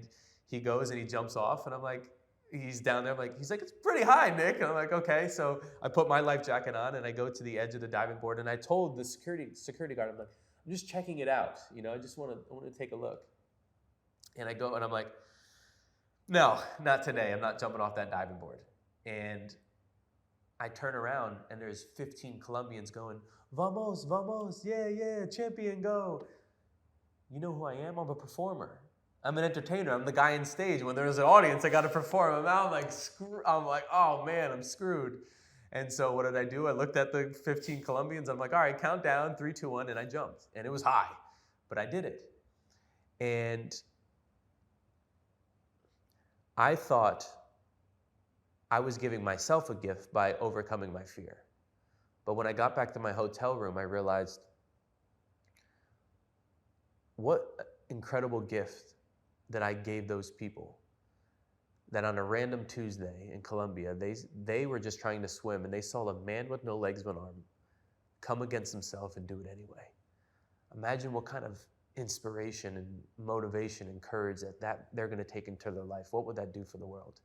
he goes and he jumps off. And I'm like, he's down there. He's like, it's pretty high, Nick. And I'm like, okay. So I put my life jacket on and I go to the edge of the diving board. And I told the security guard, I'm like, I'm just checking it out. I just want to take a look. And I go and I'm like, no, not today. I'm not jumping off that diving board. And I turn around and there's 15 Colombians going, vamos, vamos, yeah, champion, go. You know who I am? I'm a performer. I'm an entertainer. I'm the guy on stage. When there's an audience, I got to perform. And now I'm like, oh man, I'm screwed. And so what did I do? I looked at the 15 Colombians. I'm like, all right, count down, 3, 2, 1, and I jumped. And it was high. but I did it. And I thought I was giving myself a gift by overcoming my fear. But when I got back to my hotel room, I realized what incredible gift that I gave those people. That on a random Tuesday in Colombia, they were just trying to swim and they saw a man with no legs but arm come against himself and do it anyway. Imagine what kind of inspiration and motivation and courage that they're going to take into their life. What would that do for the world?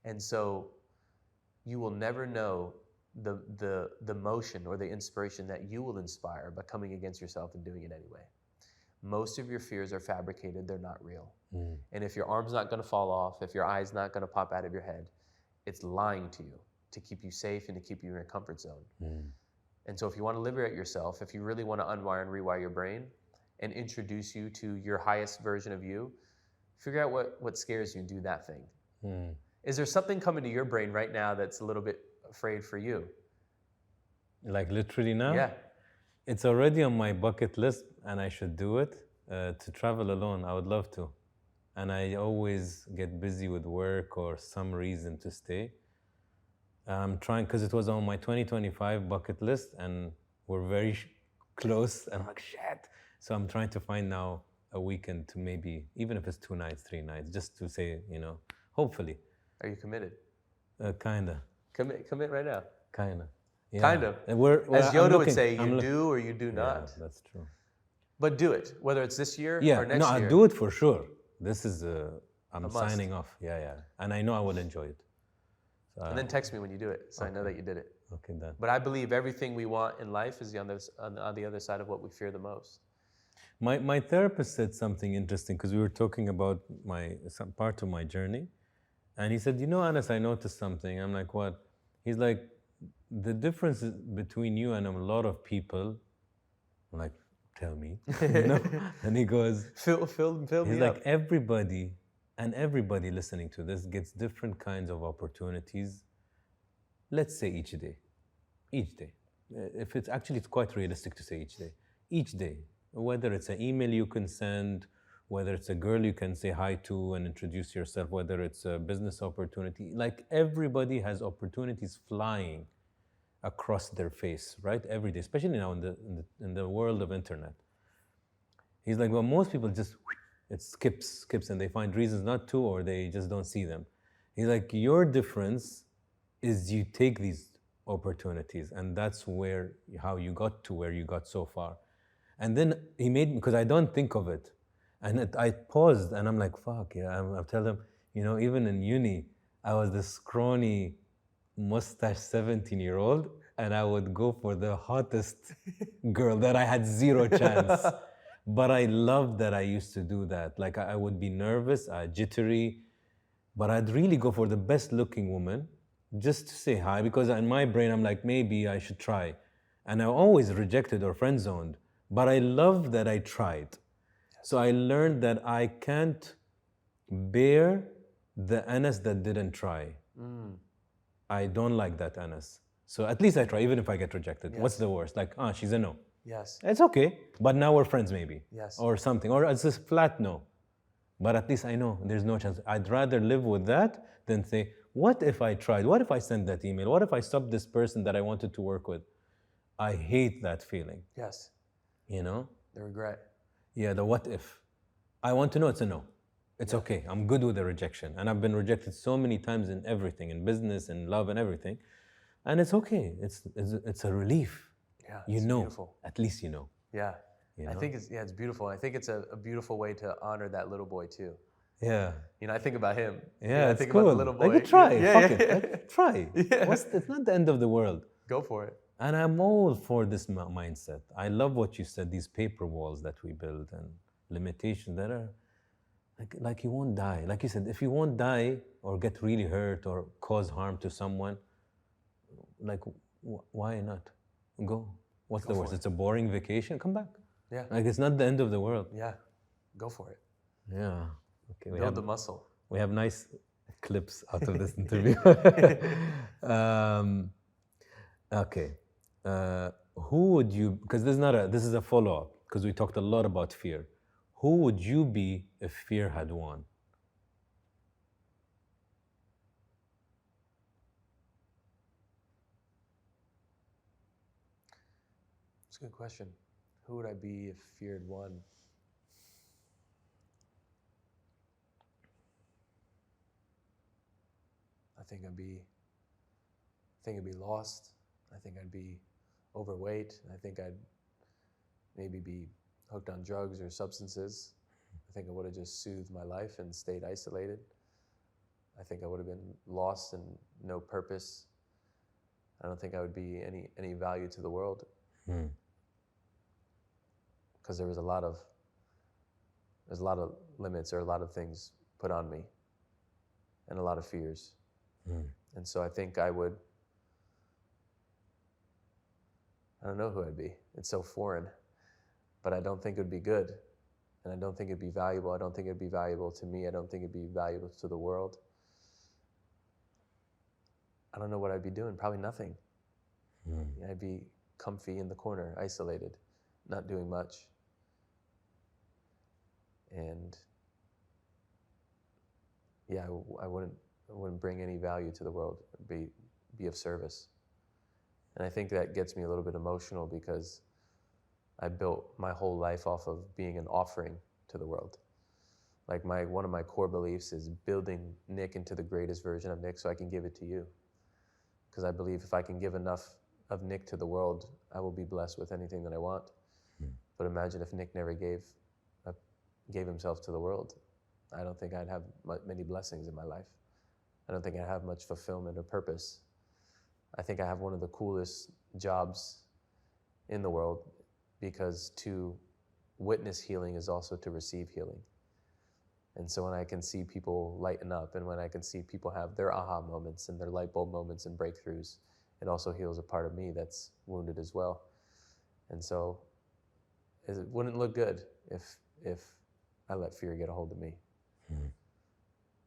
And so you will never know the motion or the inspiration that you will inspire by coming against yourself and doing it anyway. Most of your fears are fabricated, they're not real. And if your arm's not going to fall off, if your eye's not going to pop out of your head, it's lying to you to keep you safe and to keep you in your comfort zone. And so if you want to liberate yourself, if you really want to unwire and rewire your brain and introduce you to your highest version of you, figure out what scares you and do that thing. Is there something coming to your brain right now that's a little bit afraid for you? Like literally now? Yeah. It's already on my bucket list and I should do it. To travel alone, I would love to. And I always get busy with work or some reason to stay. I'm trying, because it was on my 2025 bucket list and we're very close and I'm like, shit. So I'm trying to find now a weekend to maybe, even if it's 2 nights, 3 nights, just to say, hopefully. Are you committed? Kinda. Commit right now. Kinda. Yeah. Kind of. As Yoda would say, you do or you do not. Yeah, that's true. But do it, whether it's this year or next year. No, I'll do it for sure. This is, I'm A must. signing off. Yeah. And I know I will enjoy it. And then text me when you do it, so I know that you did it. Okay, done. But I believe everything we want in life is on the other side of what we fear the most. My therapist said something interesting because we were talking about some part of my journey. And he said, Anas, I noticed something. I'm like, what? He's like, the difference between you and a lot of people, I'm like, tell me, And he goes, fill he's me like, up. everybody listening to this gets different kinds of opportunities. Let's say each day. If it's quite realistic to say each day, whether it's an email you can send, whether it's a girl you can say hi to and introduce yourself, whether it's a business opportunity, like everybody has opportunities flying across their face, right? Every day, especially now in the world of internet. He's like, well, most people just, it skips, and they find reasons not to, or they just don't see them. He's like, your difference is you take these opportunities, and that's how you got to where you got so far. And then he made, because I don't think of it, and I paused, and I'm like, fuck, yeah, I'm telling him, even in uni, I was this scrawny, mustache 17-year-old, and I would go for the hottest girl that I had zero chance. But I loved that I used to do that. Like I would be nervous, jittery, but I'd really go for the best looking woman just to say hi, because in my brain I'm like, maybe I should try. And I always rejected or friend zoned, but I love that I tried. So I learned that I can't bear the Anas that didn't try. I don't like that Anas. So at least I try, even if I get rejected. Yes. What's the worst? Like, she's a no. Yes. It's okay, but now we're friends maybe. Yes. Or something, or it's a flat no. But at least I know there's no chance. I'd rather live with that than say, what if I tried? What if I sent that email? What if I stopped this person that I wanted to work with? I hate that feeling. Yes. The regret. Yeah, the what if. I want to know it's a no. It's okay. I'm good with the rejection. And I've been rejected so many times in everything, in business, in love, and everything. And it's okay. It's a relief. Yeah, it's beautiful. At least you know. Yeah. I think it's beautiful. I think it's a beautiful way to honor that little boy too. Yeah. I think about him. Yeah, I think about the little boy. Like, try. Fuck it. Yeah. Like, try. Yeah. It's not the end of the world. Go for it. And I'm all for this mindset. I love what you said, these paper walls that we build and limitations that are like you won't die. Like you said, if you won't die or get really hurt or cause harm to someone, like why not? Go. What's the worst? It's a boring vacation. Come back. Yeah. Like it's not the end of the world. Yeah. Go for it. Yeah. Okay. Build the muscle. We have nice clips out of this interview. Okay. Who would you? Because this is a follow-up because we talked a lot about fear. Who would you be if fear had won? It's a good question. Who would I be if fear had won? I think I'd be lost. I think I'd be overweight. I think I'd maybe be hooked on drugs or substances. I think I would have just soothed my life and stayed isolated. I think I would have been lost and no purpose. I don't think I would be any value to the world. Because there's a lot of limits or a lot of things put on me and a lot of fears. And so I think I don't know who I'd be. It's so foreign, but I don't think it'd be good. And I don't think it'd be valuable. I don't think it'd be valuable to me. I don't think it'd be valuable to the world. I don't know what I'd be doing. Probably nothing. I'd be comfy in the corner, isolated, not doing much. And yeah, I wouldn't bring any value to the world, be of service. And I think that gets me a little bit emotional because I built my whole life off of being an offering to the world. Like one of my core beliefs is building Nick into the greatest version of Nick so I can give it to you. Because I believe if I can give enough of Nick to the world, I will be blessed with anything that I want. But imagine if Nick never gave himself to the world. I don't think I'd have many blessings in my life. I don't think I'd have much fulfillment or purpose. I think I have one of the coolest jobs in the world because to witness healing is also to receive healing. And so when I can see people lighten up and when I can see people have their aha moments and their light bulb moments and breakthroughs, it also heals a part of me that's wounded as well. And so it wouldn't look good if I let fear get a hold of me.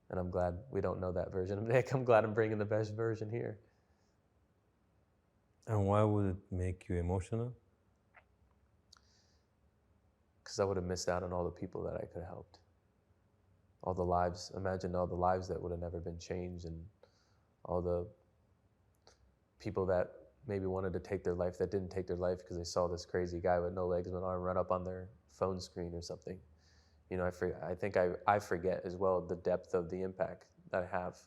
And I'm glad we don't know that version of Nick. I'm glad I'm bringing the best version here. And why would it make you emotional? Because I would have missed out on all the people that I could have helped. All the lives, imagine all the lives that would have never been changed and all the people that maybe wanted to take their life that didn't take their life because they saw this crazy guy with no legs and an arm run up on their phone screen or something. You know, I think I forget as well the depth of the impact that I have.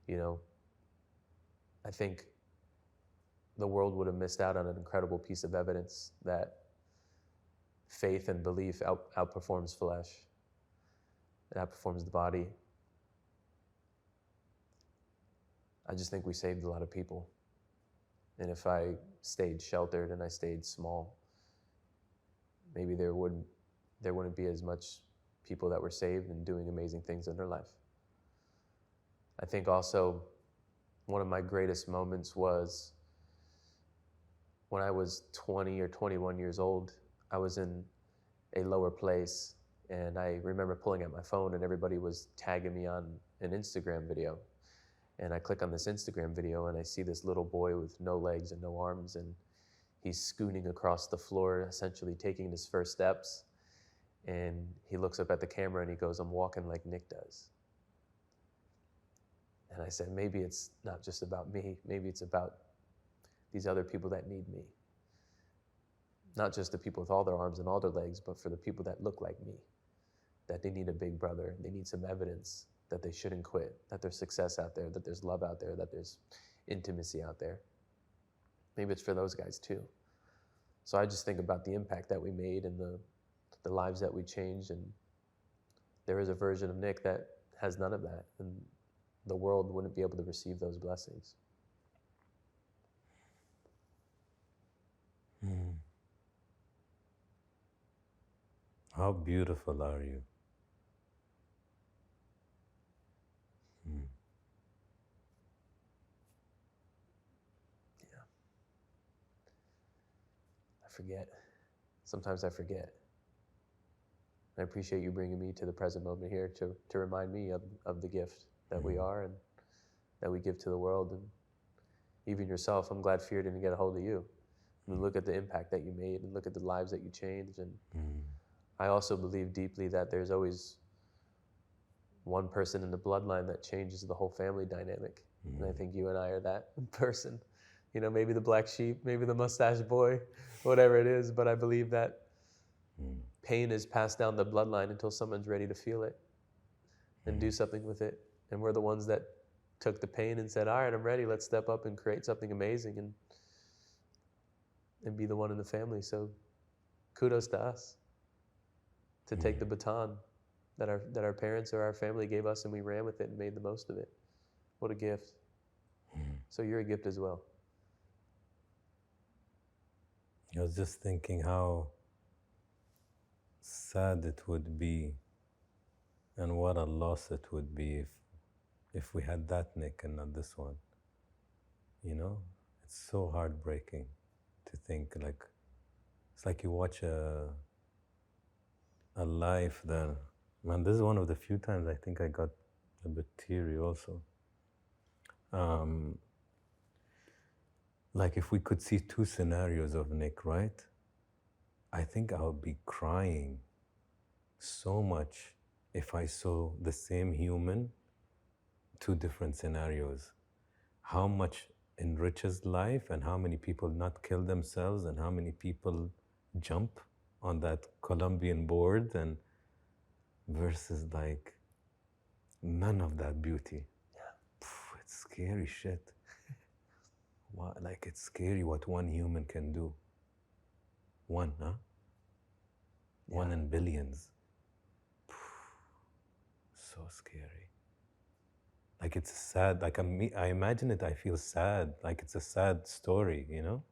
You know, I think the world would have missed out on an incredible piece of evidence that faith and belief outperforms flesh. It outperforms the body. I just think we saved a lot of people. And if I stayed sheltered and I stayed small, maybe there wouldn't be as much people that were saved and doing amazing things in their life. I think also one of my greatest moments was when I was 20 or 21 years old. I was in a lower place and I remember pulling out my phone and everybody was tagging me on an Instagram video. And I click on this Instagram video and I see this little boy with no legs and no arms and he's scooting across the floor, essentially taking his first steps. And he looks up at the camera and he goes, "I'm walking like Nick does." And I said, maybe it's not just about me. Maybe it's about these other people that need me. Not just the people with all their arms and all their legs, but for the people that look like me, that they need a big brother. They need some evidence that they shouldn't quit, that there's success out there, that there's love out there, that there's intimacy out there. Maybe it's for those guys too. So I just think about the impact that we made and the lives that we changed, and there is a version of Nick that has none of that, and the world wouldn't be able to receive those blessings. How beautiful are you? Yeah. I forget. Sometimes I forget. I appreciate you bringing me to the present moment here to remind me of the gift that we are and that we give to the world. And even yourself, I'm glad fear didn't get a hold of you. and look at the impact that you made and look at the lives that you changed. And I also believe deeply that there's always one person in the bloodline that changes the whole family dynamic. And I think you and I are that person. You know, maybe the black sheep, maybe the mustache boy, whatever it is, but I believe that pain is passed down the bloodline until someone's ready to feel it and do something with it. And we're the ones that took the pain and said, all right, I'm ready, let's step up and create something amazing and be the one in the family. So kudos to us to take the baton that our parents or our family gave us, and we ran with it and made the most of it. What a gift. So you're a gift as well. I was just thinking how sad it would be and what a loss it would be if we had that Nick and not this one. You know, it's so heartbreaking to think, like, it's like you watch a life that, man, this is one of the few times I think I got a bit teary also. Like if we could see two scenarios of Nick, right? I think I would be crying so much if I saw the same human, two different scenarios. How much enriches life and how many people not kill themselves and how many people jump on that Colombian board, and versus like none of that beauty. Yeah. It's scary shit. Like it's scary what one human can do. One, huh? Yeah. One in billions. So scary. Like it's sad, like I imagine it, I feel sad, like it's a sad story, you know?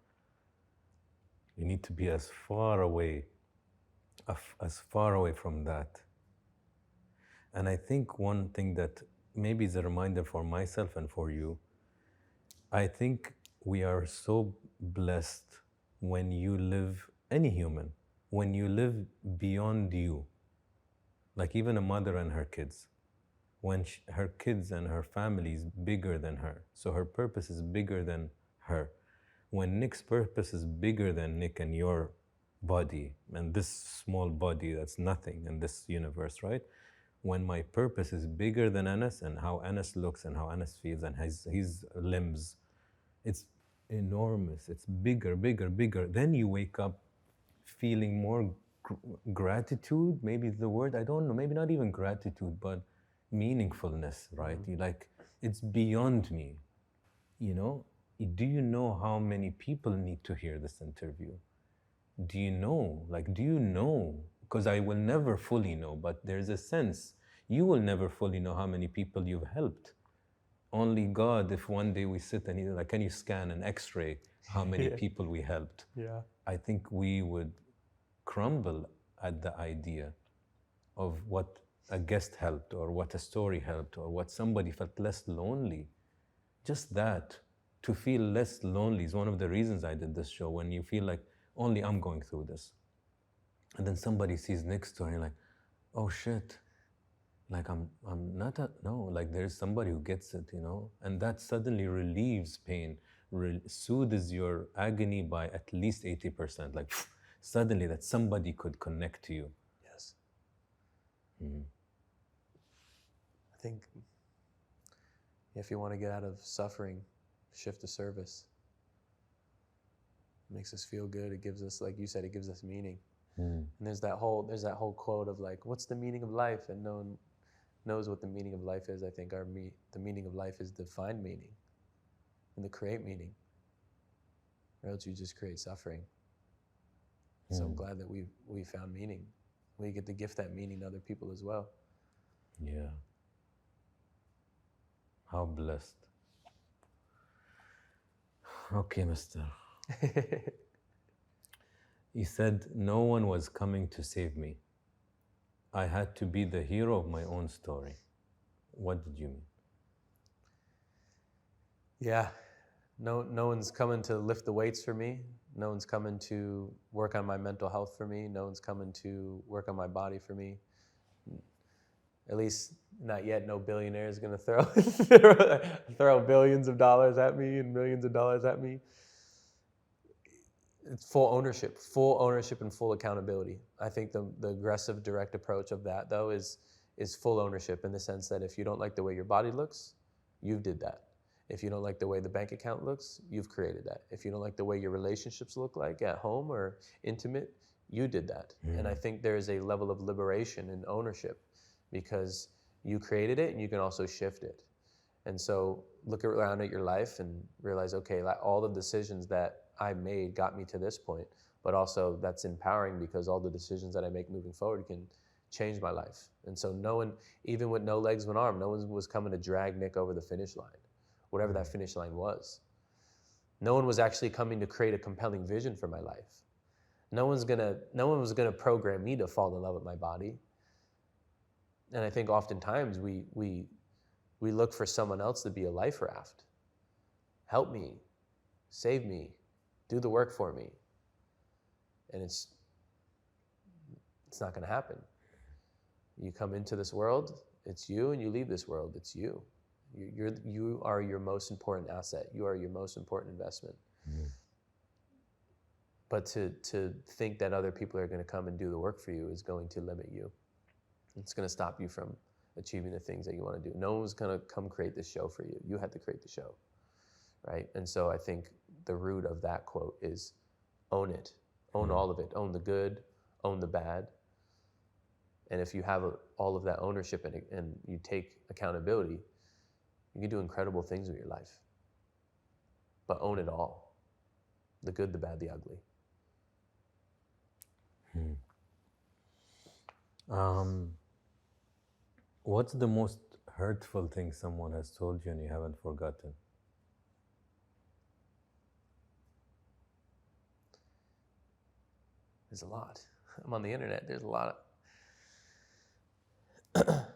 You need to be as far away from that. And I think one thing that maybe is a reminder for myself and for you, I think we are so blessed when you live, any human, when you live beyond you. Like even a mother and her kids. When her kids and her family is bigger than her. So her purpose is bigger than her. When Nick's purpose is bigger than Nick and your body, and this small body that's nothing in this universe, right? When my purpose is bigger than Anas and how Anas looks and how Anas feels and his limbs, it's enormous, it's bigger, bigger, bigger. Then you wake up feeling more gratitude, maybe is the word, I don't know, maybe not even gratitude, but meaningfulness, right? You like, it's beyond me, you know? Do you know how many people need to hear this interview? Do you know? Like, do you know? Because I will never fully know, but there's a sense. You will never fully know how many people you've helped. Only God, if one day we sit and like, can you scan an X-ray how many people we helped? Yeah. I think we would crumble at the idea of what a guest helped or what a story helped or what somebody felt less lonely. Just that, to feel less lonely is one of the reasons I did this show. When you feel like only I'm going through this. And then somebody sees Nick's story and you're like, oh shit. Like I'm not, no, like there's somebody who gets it, you know? And that suddenly relieves pain, soothes your agony by at least 80%. Like suddenly that somebody could connect to you. Yes. I think if you want to get out of suffering, shift to service. It makes us feel good. It gives us, like you said, it gives us meaning. And there's that whole quote of like, what's the meaning of life? And no one knows what the meaning of life is. I think the meaning of life is defined meaning and the create meaning, or else you just create suffering. So I'm glad that we found meaning. We get to gift that meaning to other people as well. Yeah. How blessed. Okay, mister. He said, no one was coming to save me. I had to be the hero of my own story. What did you mean? Yeah, no one's coming to lift the weights for me. No one's coming to work on my mental health for me. No one's coming to work on my body for me. At least not yet. No billionaire is going to throw billions of dollars at me and millions of dollars at me. It's full ownership and full accountability. I think the aggressive, direct approach of that, though, is full ownership in the sense that if you don't like the way your body looks, you did that. If you don't like the way the bank account looks, you've created that. If you don't like the way your relationships look like at home or intimate, you did that. And I think there is a level of liberation and ownership because you created it and you can also shift it. And so look around at your life and realize, okay, like all the decisions that I made got me to this point, but also that's empowering because all the decisions that I make moving forward can change my life. And so no one, even with no legs, one arm, no one was coming to drag Nick over the finish line, whatever that finish line was. No one was actually coming to create a compelling vision for my life. No one was gonna program me to fall in love with my body. And I think oftentimes we look for someone else to be a life raft. Help me, save me, do the work for me. And it's not gonna happen. You come into this world, it's you, and you leave this world, it's you. You are your most important asset. You are your most important investment. But to think that other people are gonna come and do the work for you is going to limit you. It's gonna stop you from achieving the things that you wanna do. No one's gonna come create this show for you. You had to create the show, right? And so I think the root of that quote is own it. Own all of it. Own the good, own the bad. And if you have all of that ownership and you take accountability, you can do incredible things with your life. But own it all. The good, the bad, the ugly. What's the most hurtful thing someone has told you and you haven't forgotten? There's a lot. I'm on the internet. There's a lot of... The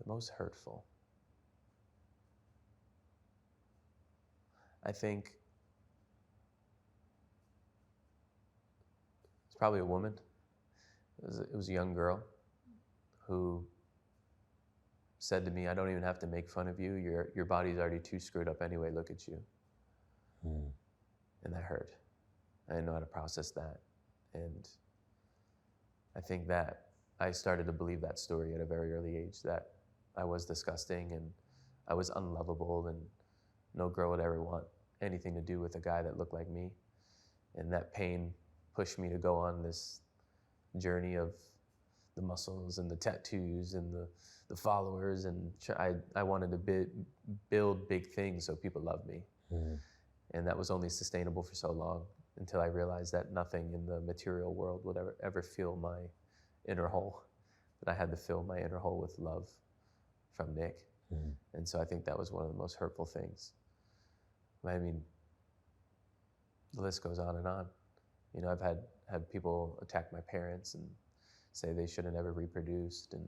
most hurtful. I think it's probably a woman. It was a young girl who said to me, I don't even have to make fun of you. Your body's already too screwed up anyway. Look at you. And that hurt. I didn't know how to process that. And I think that I started to believe that story at a very early age, that I was disgusting and I was unlovable and no girl would ever want anything to do with a guy that looked like me. And that pain pushed me to go on this journey of the muscles and the tattoos and the followers. And I wanted to build big things so people loved me. And that was only sustainable for so long until I realized that nothing in the material world would ever fill my inner hole, that I had to fill my inner hole with love from Nick. And so I think that was one of the most hurtful things. I mean, the list goes on and on. You know, I've had people attack my parents and say they should have never reproduced, and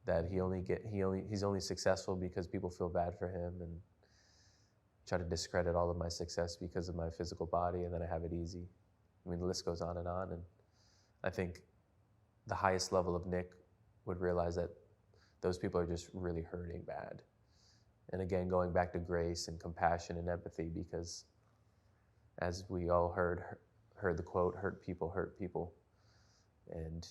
that he's only successful because people feel bad for him, and try to discredit all of my success because of my physical body and that I have it easy. I mean, the list goes on, and I think the highest level of Nick would realize that those people are just really hurting bad. And again, going back to grace and compassion and empathy, because as we all heard the quote, hurt people. And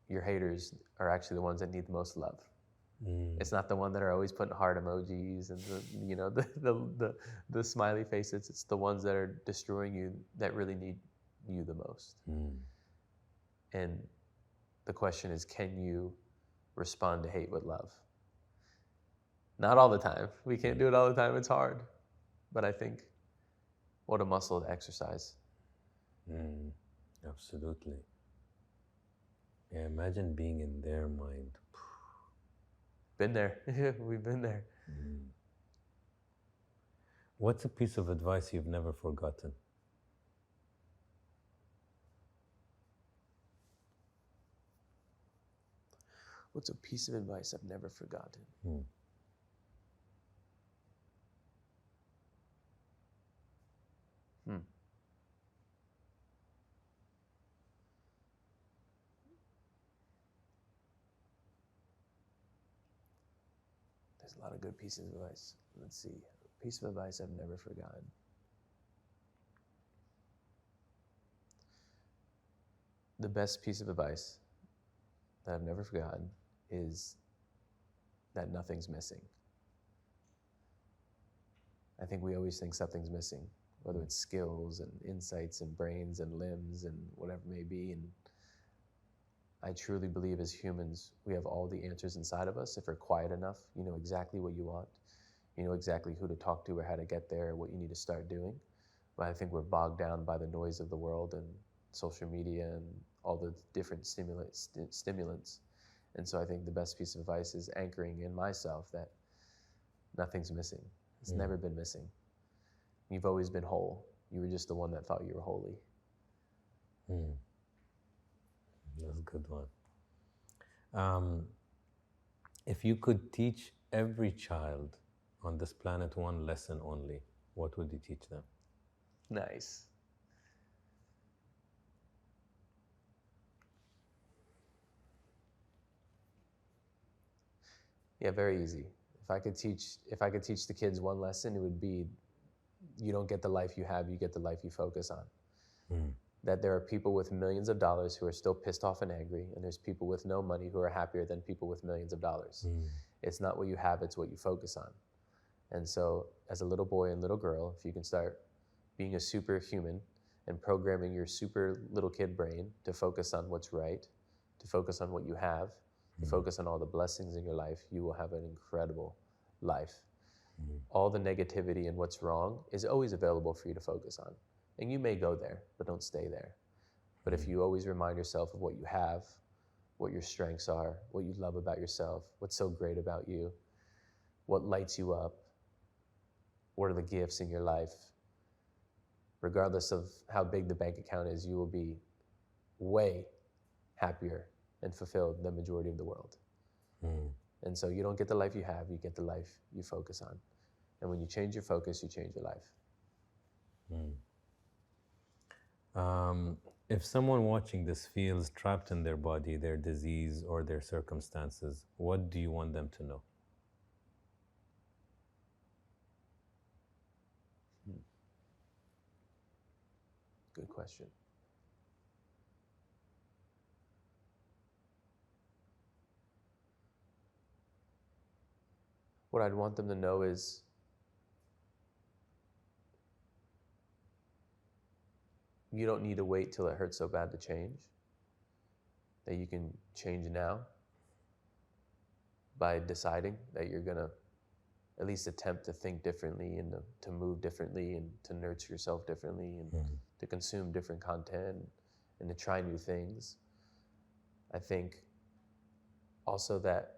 your haters are actually the ones that need the most love. It's not the one that are always putting heart emojis and the smiley faces. It's the ones that are destroying you that really need you the most. And the question is, can you respond to hate with love? Not all the time. We can't do it all the time. It's hard. But I think what a muscle to exercise. Absolutely. Yeah, imagine being in their mind. Been there. We've been there. What's a piece of advice you've never forgotten? What's a piece of advice I've never forgotten? There's a lot of good pieces of advice. Let's see. Piece of advice I've never forgotten. The best piece of advice that I've never forgotten is that nothing's missing. I think we always think something's missing, whether it's skills and insights and brains and limbs and whatever it may be. And I truly believe as humans, we have all the answers inside of us. If we're quiet enough, you know exactly what you want. You know exactly who to talk to or how to get there, what you need to start doing. But I think we're bogged down by the noise of the world and social media and all the different stimulants. And so I think the best piece of advice is anchoring in myself that nothing's missing. It's never been missing. You've always been whole. You were just the one that thought you were holy. That's a good one. If you could teach every child on this planet one lesson only, what would you teach them? Nice. Yeah, very easy. If I could teach the kids one lesson, it would be, you don't get the life you have, you get the life you focus on. That there are people with millions of dollars who are still pissed off and angry, and there's people with no money who are happier than people with millions of dollars. It's not what you have, it's what you focus on. And so as a little boy and little girl, if you can start being a superhuman and programming your super little kid brain to focus on what's right, to focus on what you have, to focus on all the blessings in your life, you will have an incredible life. All the negativity and what's wrong is always available for you to focus on. And you may go there, but don't stay there. But if you always remind yourself of what you have, what your strengths are, what you love about yourself, what's so great about you, what lights you up, what are the gifts in your life, regardless of how big the bank account is, you will be way happier and fulfilled than the majority of the world. And so you don't get the life you have, you get the life you focus on. And when you change your focus, you change your life. If someone watching this feels trapped in their body, their disease, or their circumstances, what do you want them to know? Good question. What I'd want them to know is you don't need to wait till it hurts so bad to change. That you can change now by deciding that you're gonna at least attempt to think differently and to move differently and to nurture yourself differently and to consume different content and to try new things. I think also that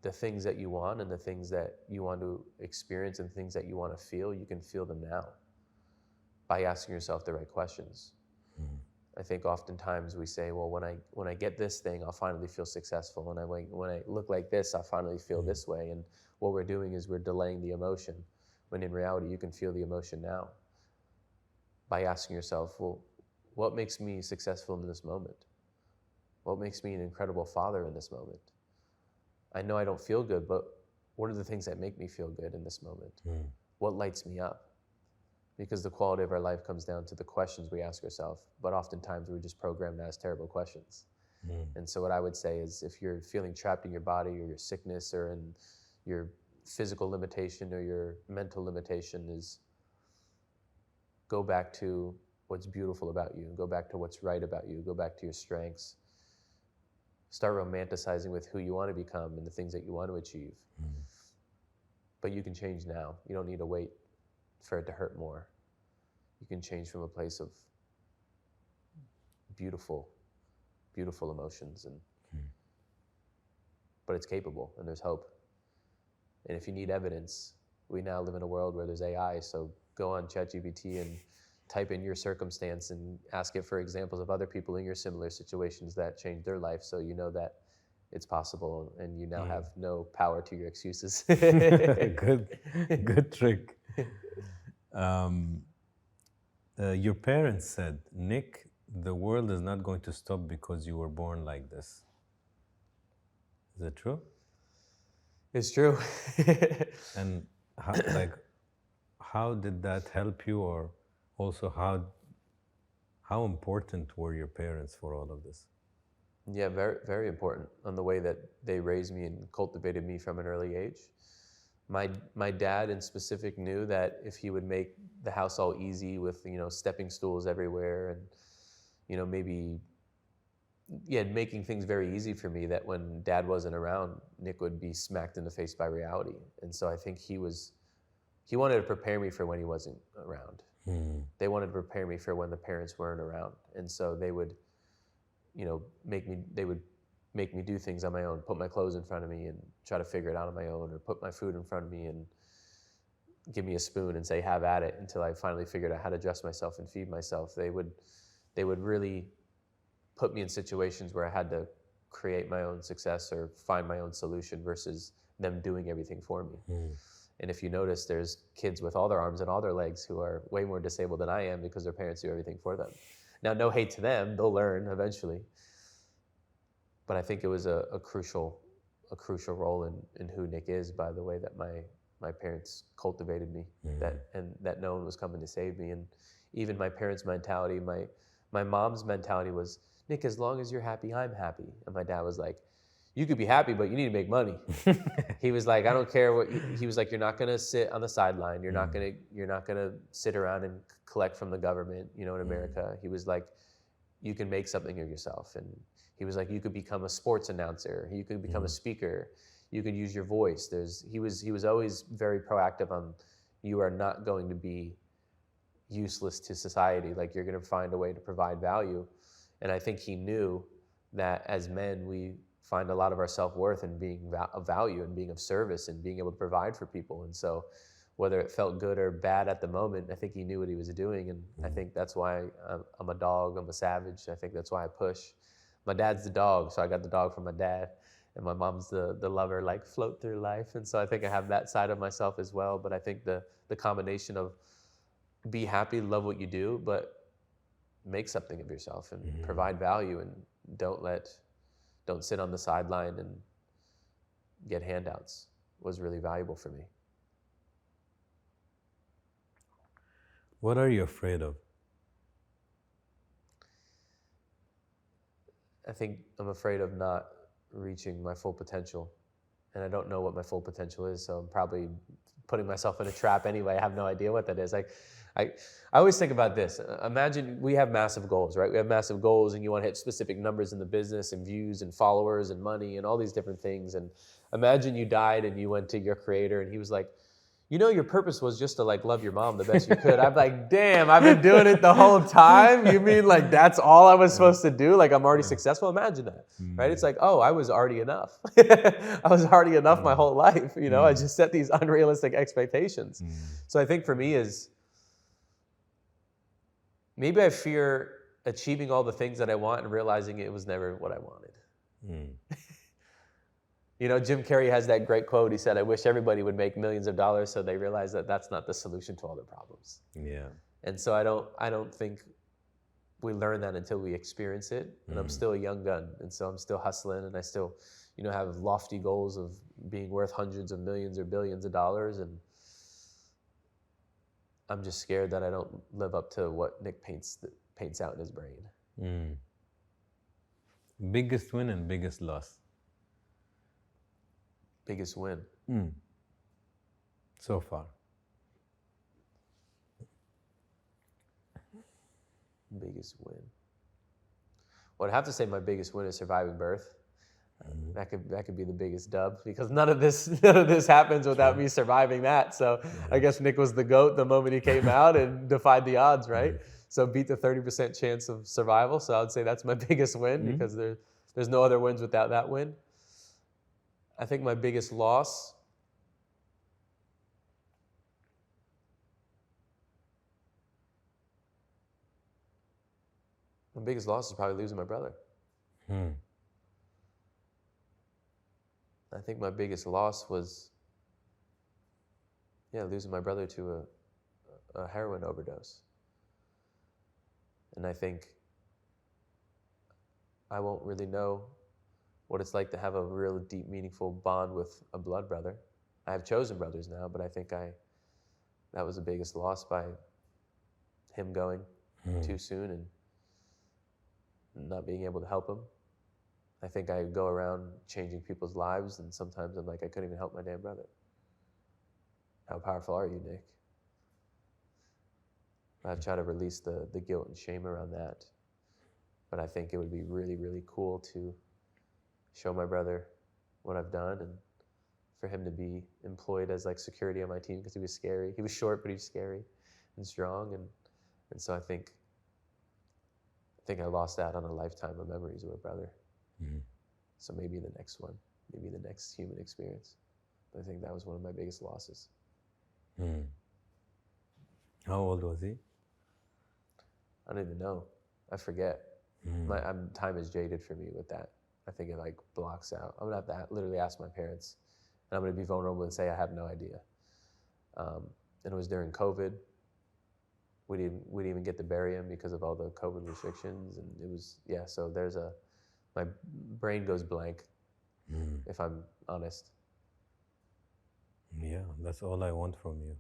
the things that you want and the things that you want to experience and things that you want to feel, you can feel them now by asking yourself the right questions. I think oftentimes we say, well, when I get this thing, I'll finally feel successful. When I look like this, I'll finally feel this way. And what we're doing is we're delaying the emotion, when in reality, you can feel the emotion now by asking yourself, well, what makes me successful in this moment? What makes me an incredible father in this moment? I know I don't feel good, but what are the things that make me feel good in this moment? What lights me up? Because the quality of our life comes down to the questions we ask ourselves, but oftentimes we're just programmed to ask terrible questions. And so what I would say is if you're feeling trapped in your body or your sickness or in your physical limitation or your mental limitation, is go back to what's beautiful about you, go back to what's right about you, go back to your strengths. Start romanticizing with who you want to become and the things that you want to achieve. But you can change now. You don't need to wait for it to hurt more. You can change from a place of beautiful, beautiful emotions, and but it's capable and there's hope. And if you need evidence, we now live in a world where there's AI, so go on ChatGPT and type in your circumstance and ask it for examples of other people in your similar situations that changed their life, so you know that it's possible and you now have no power to your excuses. Good trick. Your parents said, Nick, the world is not going to stop because you were born like this. Is that true? It's true. And how did that help you, or also how important were your parents for all of this? Yeah, very, very important on the way that they raised me and cultivated me from an early age. My dad in specific knew that if he would make the house all easy with, stepping stools everywhere and, maybe, yeah, making things very easy for me, that when dad wasn't around, Nick would be smacked in the face by reality. And so I think he wanted to prepare me for when he wasn't around. They wanted to prepare me for when the parents weren't around. And so they would, they would make me do things on my own, put my clothes in front of me and try to figure it out on my own, or put my food in front of me and give me a spoon and say, have at it, until I finally figured out how to dress myself and feed myself. They would really put me in situations where I had to create my own success or find my own solution versus them doing everything for me. And if you notice, there's kids with all their arms and all their legs who are way more disabled than I am because their parents do everything for them. Now, no hate to them, they'll learn eventually. But I think it was a crucial role in who Nick is, by the way that my parents cultivated me, that no one was coming to save me. And even my parents' mentality, my mom's mentality was, Nick, as long as you're happy, I'm happy. And my dad was like, you could be happy, but you need to make money. He was like, I don't care what. He was like, you're not gonna sit on the sideline. You're not gonna sit around and collect from the government. In America, he was like, you can make something of yourself. And he was like, you could become a sports announcer. You could become a speaker. You could use your voice. He was always very proactive on, you are not going to be useless to society. Like, you're gonna find a way to provide value. And I think he knew that as men, we find a lot of our self-worth in being of value and being of service and being able to provide for people. And so whether it felt good or bad at the moment, I think he knew what he was doing. And I think that's why I'm a dog, I'm a savage. I think that's why I push. My dad's the dog, so I got the dog from my dad. And my mom's the lover, like float through life. And so I think I have that side of myself as well. But I think the combination of be happy, love what you do, but make something of yourself and provide value, and don't sit on the sideline and get handouts was really valuable for me. What are you afraid of? I think I'm afraid of not reaching my full potential, and I don't know what my full potential is, so I'm probably putting myself in a trap anyway. I have no idea what that is. I always think about this. Imagine we have massive goals, right? We have massive goals, and you want to hit specific numbers in the business and views and followers and money and all these different things. And imagine you died and you went to your creator and he was like, your purpose was just to love your mom the best you could. I'm like, damn, I've been doing it the whole time. You mean that's all I was supposed to do? I'm already successful. Imagine that, right? It's like, oh, I was already enough. I was already enough my whole life. I just set these unrealistic expectations. So I think for me is, maybe I fear achieving all the things that I want and realizing it was never what I wanted. Jim Carrey has that great quote. He said, I wish everybody would make millions of dollars so they realize that that's not the solution to all their problems. Yeah. And so I don't think we learn that until we experience it. And I'm still a young gun. And so I'm still hustling, and I still, have lofty goals of being worth hundreds of millions or billions of dollars. And I'm just scared that I don't live up to what Nick paints out in his brain. Biggest win and biggest loss? Biggest win. So far. Biggest win. Well, I'd have to say my biggest win is surviving birth. That could be the biggest dub, because none of this happens without me surviving that. So I guess Nick was the GOAT the moment he came out and defied the odds, right? So beat the 30% chance of survival. So I would say that's my biggest win, because there's no other wins without that win. I think my biggest loss, is probably losing my brother. I think my biggest loss was, losing my brother to a heroin overdose. And I think I won't really know what it's like to have a real deep, meaningful bond with a blood brother. I have chosen brothers now, but I think that was the biggest loss by him going too soon and not being able to help him. I think I go around changing people's lives, and sometimes I'm like, I couldn't even help my damn brother. How powerful are you, Nick? I've tried to release the guilt and shame around that. But I think it would be really, really cool to show my brother what I've done, and for him to be employed as like security on my team, because he was scary. He was short, but he was scary and strong. And so I think I lost out on a lifetime of memories with a brother. Mm-hmm. So maybe the next one, maybe the next human experience. But I think that was one of my biggest losses. Mm. How old was he? I don't even know. I forget. Time is jaded for me with that. I think it like blocks out. I'm gonna have to literally ask my parents, and I'm gonna be vulnerable and say I have no idea. And it was during COVID. We didn't even get to bury him because of all the COVID restrictions, and it was So my brain goes blank, if I'm honest. Yeah, that's all I want from you.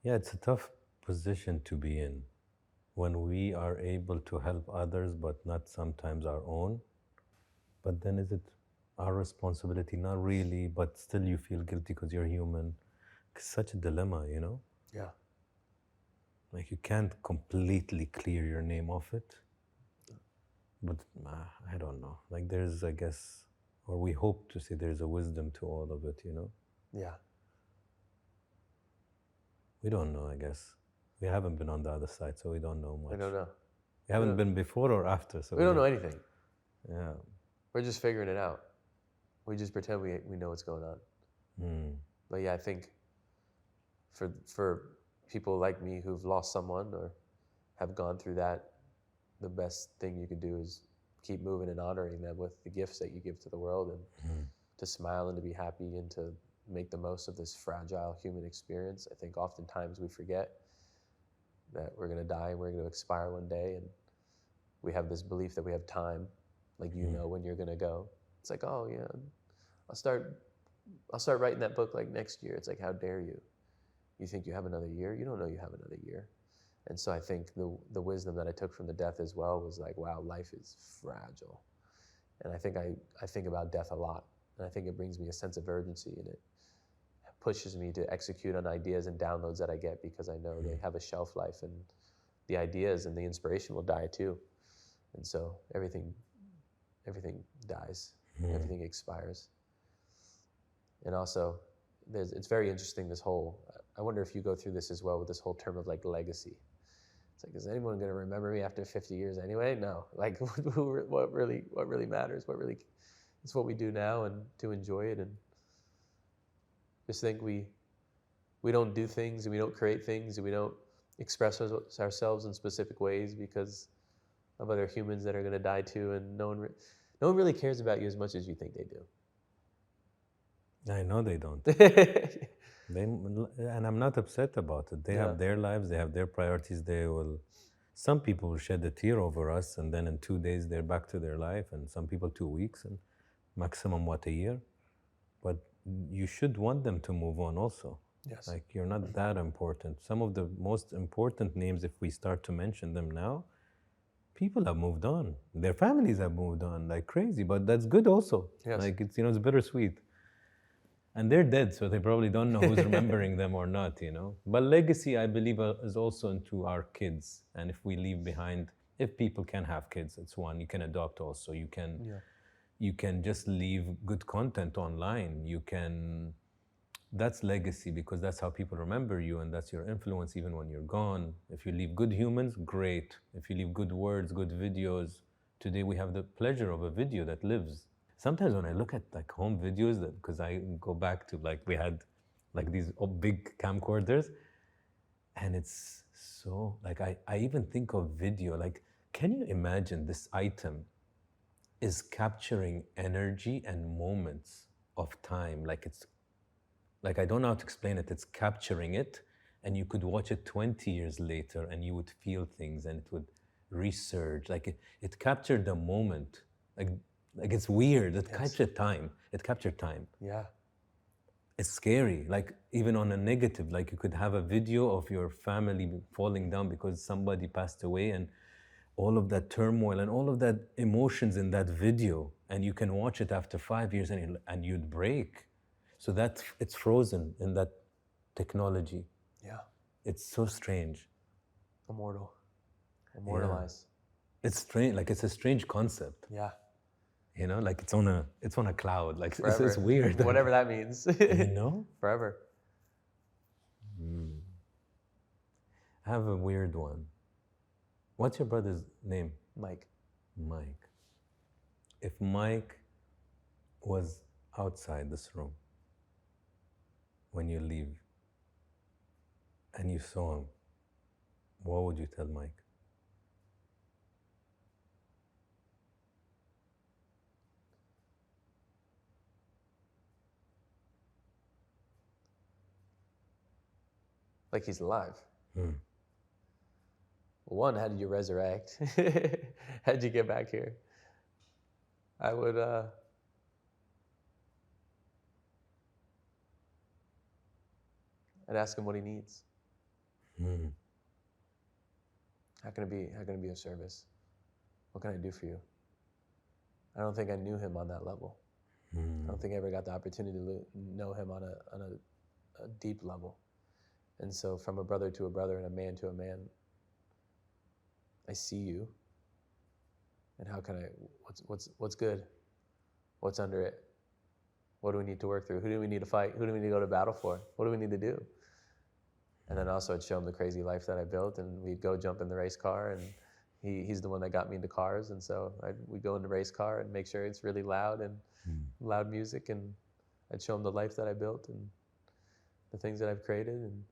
Yeah, it's a tough position to be in when we are able to help others, but not sometimes our own. But then is it our responsibility? Not really, but still you feel guilty because you're human. It's such a dilemma, you know? Yeah. Like you can't completely clear your name off it. But I don't know. Like there's, I guess, or we hope to see there's a wisdom to all of it, you know? Yeah. We don't know, I guess. We haven't been on the other side, so we don't know much. I don't know. We haven't been before or after, so we don't know anything. Yeah. We're just figuring it out. We just pretend we know what's going on. But yeah, I think for people like me who've lost someone or have gone through that, the best thing you could do is keep moving and honoring them with the gifts that you give to the world, and to smile and to be happy and to make the most of this fragile human experience. I think oftentimes we forget that we're going to die and we're going to expire one day, and we have this belief that we have time, like you know when you're going to go. It's like, oh yeah, I'll start writing that book like next year. It's like, how dare you? You think you have another year? You don't know you have another year. And so I think the wisdom that I took from the death as well was like, wow, life is fragile. And I think about death a lot, and I think it brings me a sense of urgency, and it pushes me to execute on ideas and downloads that I get, because I know they have a shelf life, and the ideas and the inspiration will die too. And so everything dies, everything expires. And also, it's very interesting, I wonder if you go through this as well with this whole term of like legacy. It's like, is anyone going to remember me after 50 years anyway? No. Like, what really matters? It's what we do now, and to enjoy it, and just think we don't do things, and we don't create things, and we don't express ourselves in specific ways because of other humans that are going to die too, and no one really cares about you as much as you think they do. I know they don't. And I'm not upset about it. They have their lives, they have their priorities. Some people will shed a tear over us, and then in 2 days they're back to their life, and some people 2 weeks, and maximum a year. But you should want them to move on also. Yes. Like, you're not that important. Some of the most important names, if we start to mention them now, people have moved on. Their families have moved on like crazy, but that's good also. Yes. Like, it's bittersweet. And they're dead, so they probably don't know who's remembering them or not, you know. But legacy, I believe, is also into our kids. And if we leave behind, if people can have kids, it's one. You can adopt also. You can just leave good content online. That's legacy, because that's how people remember you, and that's your influence even when you're gone. If you leave good humans, great. If you leave good words, good videos. Today we have the pleasure of a video that lives. Sometimes when I look at like home videos, because I go back to like, we had like these big camcorders, and it's so like, I even think of video, like, can you imagine this item is capturing energy and moments of time? Like, I don't know how to explain it. It's capturing it, and you could watch it 20 years later and you would feel things, and it would research. Like it captured the moment. Like it's weird. It captured time. It captured time. Yeah. It's scary. Like even on a negative, like you could have a video of your family falling down because somebody passed away, and all of that turmoil and all of that emotions in that video, and you can watch it after 5 years and you'd break. So that it's frozen in that technology. Yeah. It's so strange. Immortalized. Yeah. It's strange. Like it's a strange concept. Yeah. You know, like it's on a cloud. Like Forever. it's weird. Whatever that means. You know? Forever. I have a weird one. What's your brother's name? Mike. Mike. If Mike was outside this room when you leave and you saw him, what would you tell Mike? Like he's alive. One, how did you resurrect? How did you get back here? I would I'd ask him what he needs. How can I be of service? What can I do for you? I don't think I knew him on that level. I don't think I ever got the opportunity to know him on a deep level. And so from a brother to a brother and a man to a man, I see you. And how can I, what's good? What's under it? What do we need to work through? Who do we need to fight? Who do we need to go to battle for? What do we need to do? And then also I'd show him the crazy life that I built, and we'd go jump in the race car, and he's the one that got me into cars. And so we'd go in the race car and make sure it's really loud and loud music, and I'd show him the life that I built and the things that I've created, and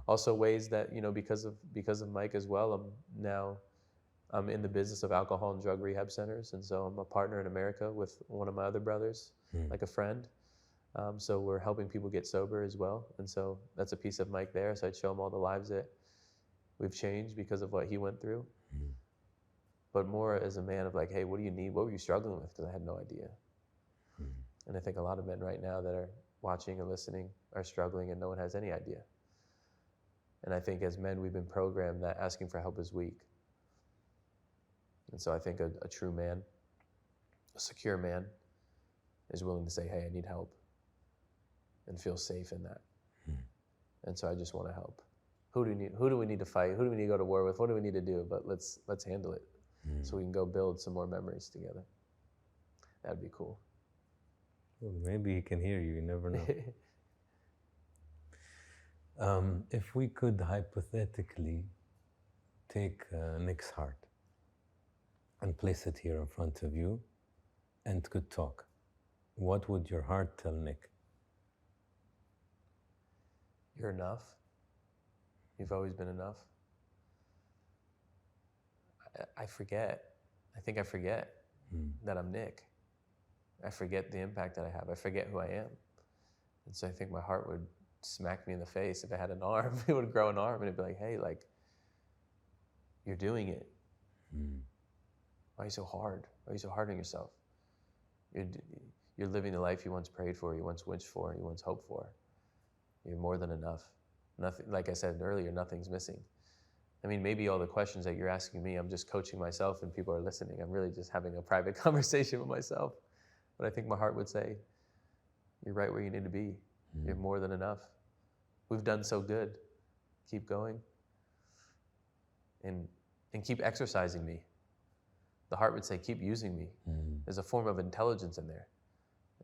also ways that, you know, because of Mike as well, I'm in the business of alcohol and drug rehab centers, and so I'm a partner in America with one of my other brothers, like a friend. So we're helping people get sober as well, and so that's a piece of Mike there. So I'd show him all the lives that we've changed because of what he went through, but more as a man of like, hey, what do you need? What were you struggling with? Because I had no idea. And I think a lot of men right now that are watching and listening are struggling, and no one has any idea. And I think as men, we've been programmed that asking for help is weak. And so I think a true man, a secure man, is willing to say, hey, I need help, and feel safe in that. And so I just want to help. Who do we need to fight? Who do we need to go to war with? What do we need to do? But let's handle it so we can go build some more memories together. That'd be cool. Well, maybe he can hear you, you never know. If we could hypothetically take Nick's heart and place it here in front of you and could talk, what would your heart tell Nick? You're enough. You've always been enough. I forget. I think I forget that I'm Nick. I forget the impact that I have. I forget who I am. And so I think my heart would smack me in the face. If I had an arm, it would grow an arm, and it'd be like, hey, like, you're doing it. Why are you so hard? Why are you so hard on yourself? You're living the life you once prayed for, you once wished for, you once hoped for. You're more than enough. Nothing, like I said earlier, nothing's missing. I mean, maybe all the questions that you're asking me, I'm just coaching myself and people are listening. I'm really just having a private conversation with myself. But I think my heart would say, you're right where you need to be. You're more than enough. We've done so good. Keep going. And keep exercising me. The heart would say, keep using me. There's a form of intelligence in there.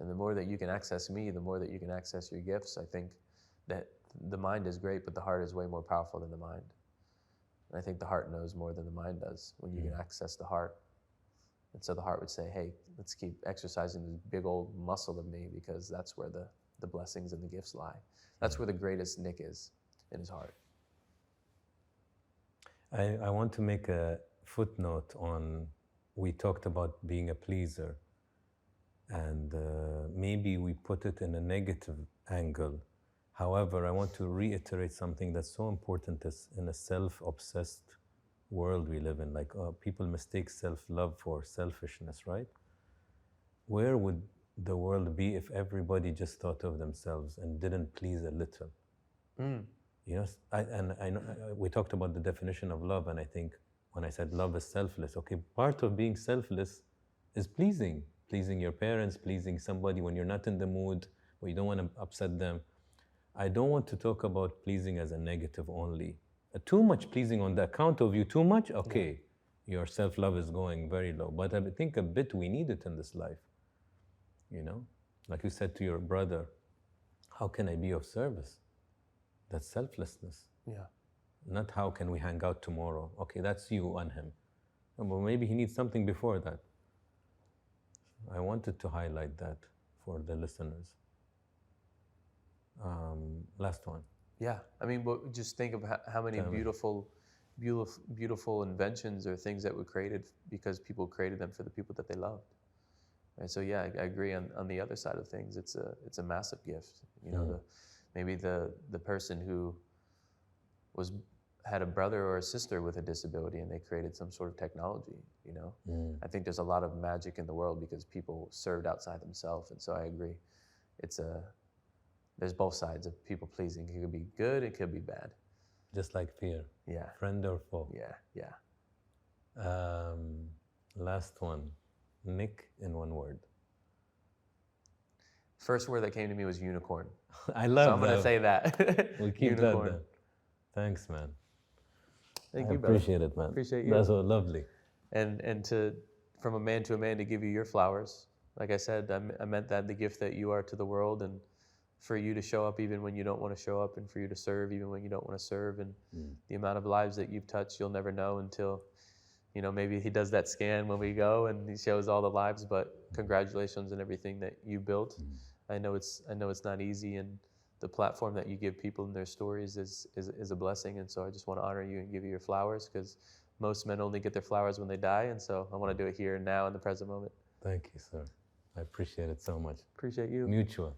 And the more that you can access me, the more that you can access your gifts. I think that the mind is great, but the heart is way more powerful than the mind. And I think the heart knows more than the mind does when you can access the heart. And so the heart would say, hey, let's keep exercising this big old muscle of me, because that's where the blessings and the gifts lie. That's where the greatest Nick is, in his heart. I want to make a footnote on, we talked about being a pleaser, and maybe we put it in a negative angle. However, I want to reiterate something that's so important as in a self-obsessed world we live in, like people mistake self-love for selfishness, right? Where would the world be if everybody just thought of themselves and didn't please a little? You know, I know we talked about the definition of love, and I think when I said love is selfless, okay, part of being selfless is pleasing your parents, pleasing somebody when you're not in the mood, or you don't want to upset them. I don't want to talk about pleasing as a negative only. Too much pleasing on the account of you, too much, okay, your self-love is going very low. But I think a bit we need it in this life, you know? Like you said to your brother, how can I be of service? That's selflessness. Yeah. Not how can we hang out tomorrow? Okay, that's you on him. Well, maybe he needs something before that. I wanted to highlight that for the listeners. Last one. Yeah, I mean, but just think of how many beautiful inventions or things that were created because people created them for the people that they loved. And so, yeah, I agree. On the other side of things, it's a massive gift. You know, maybe the person who had a brother or a sister with a disability and they created some sort of technology. You know, I think there's a lot of magic in the world because people served outside themselves, and so I agree. There's both sides of people pleasing. It could be good, it could be bad. Just like fear. Yeah. Friend or foe. Yeah. Last one. Nick, in one word. First word that came to me was unicorn. I love that. So I'm going to say that. We'll keep that then. Thanks, man. Thank you, I appreciate it, man. Appreciate you. That's so lovely. And from a man to a man, to give you your flowers. Like I said, I meant that the gift that you are to the world, and for you to show up even when you don't want to show up, and for you to serve even when you don't want to serve, and the amount of lives that you've touched, you'll never know until, you know, maybe he does that scan when we go and he shows all the lives. But congratulations on everything that you built. I know it's not easy, and the platform that you give people in their stories is a blessing. And so I just want to honor you and give you your flowers, because most men only get their flowers when they die, and so I want to do it here and now in the present moment. Thank you, sir. I appreciate it so much. Appreciate you. Mutual.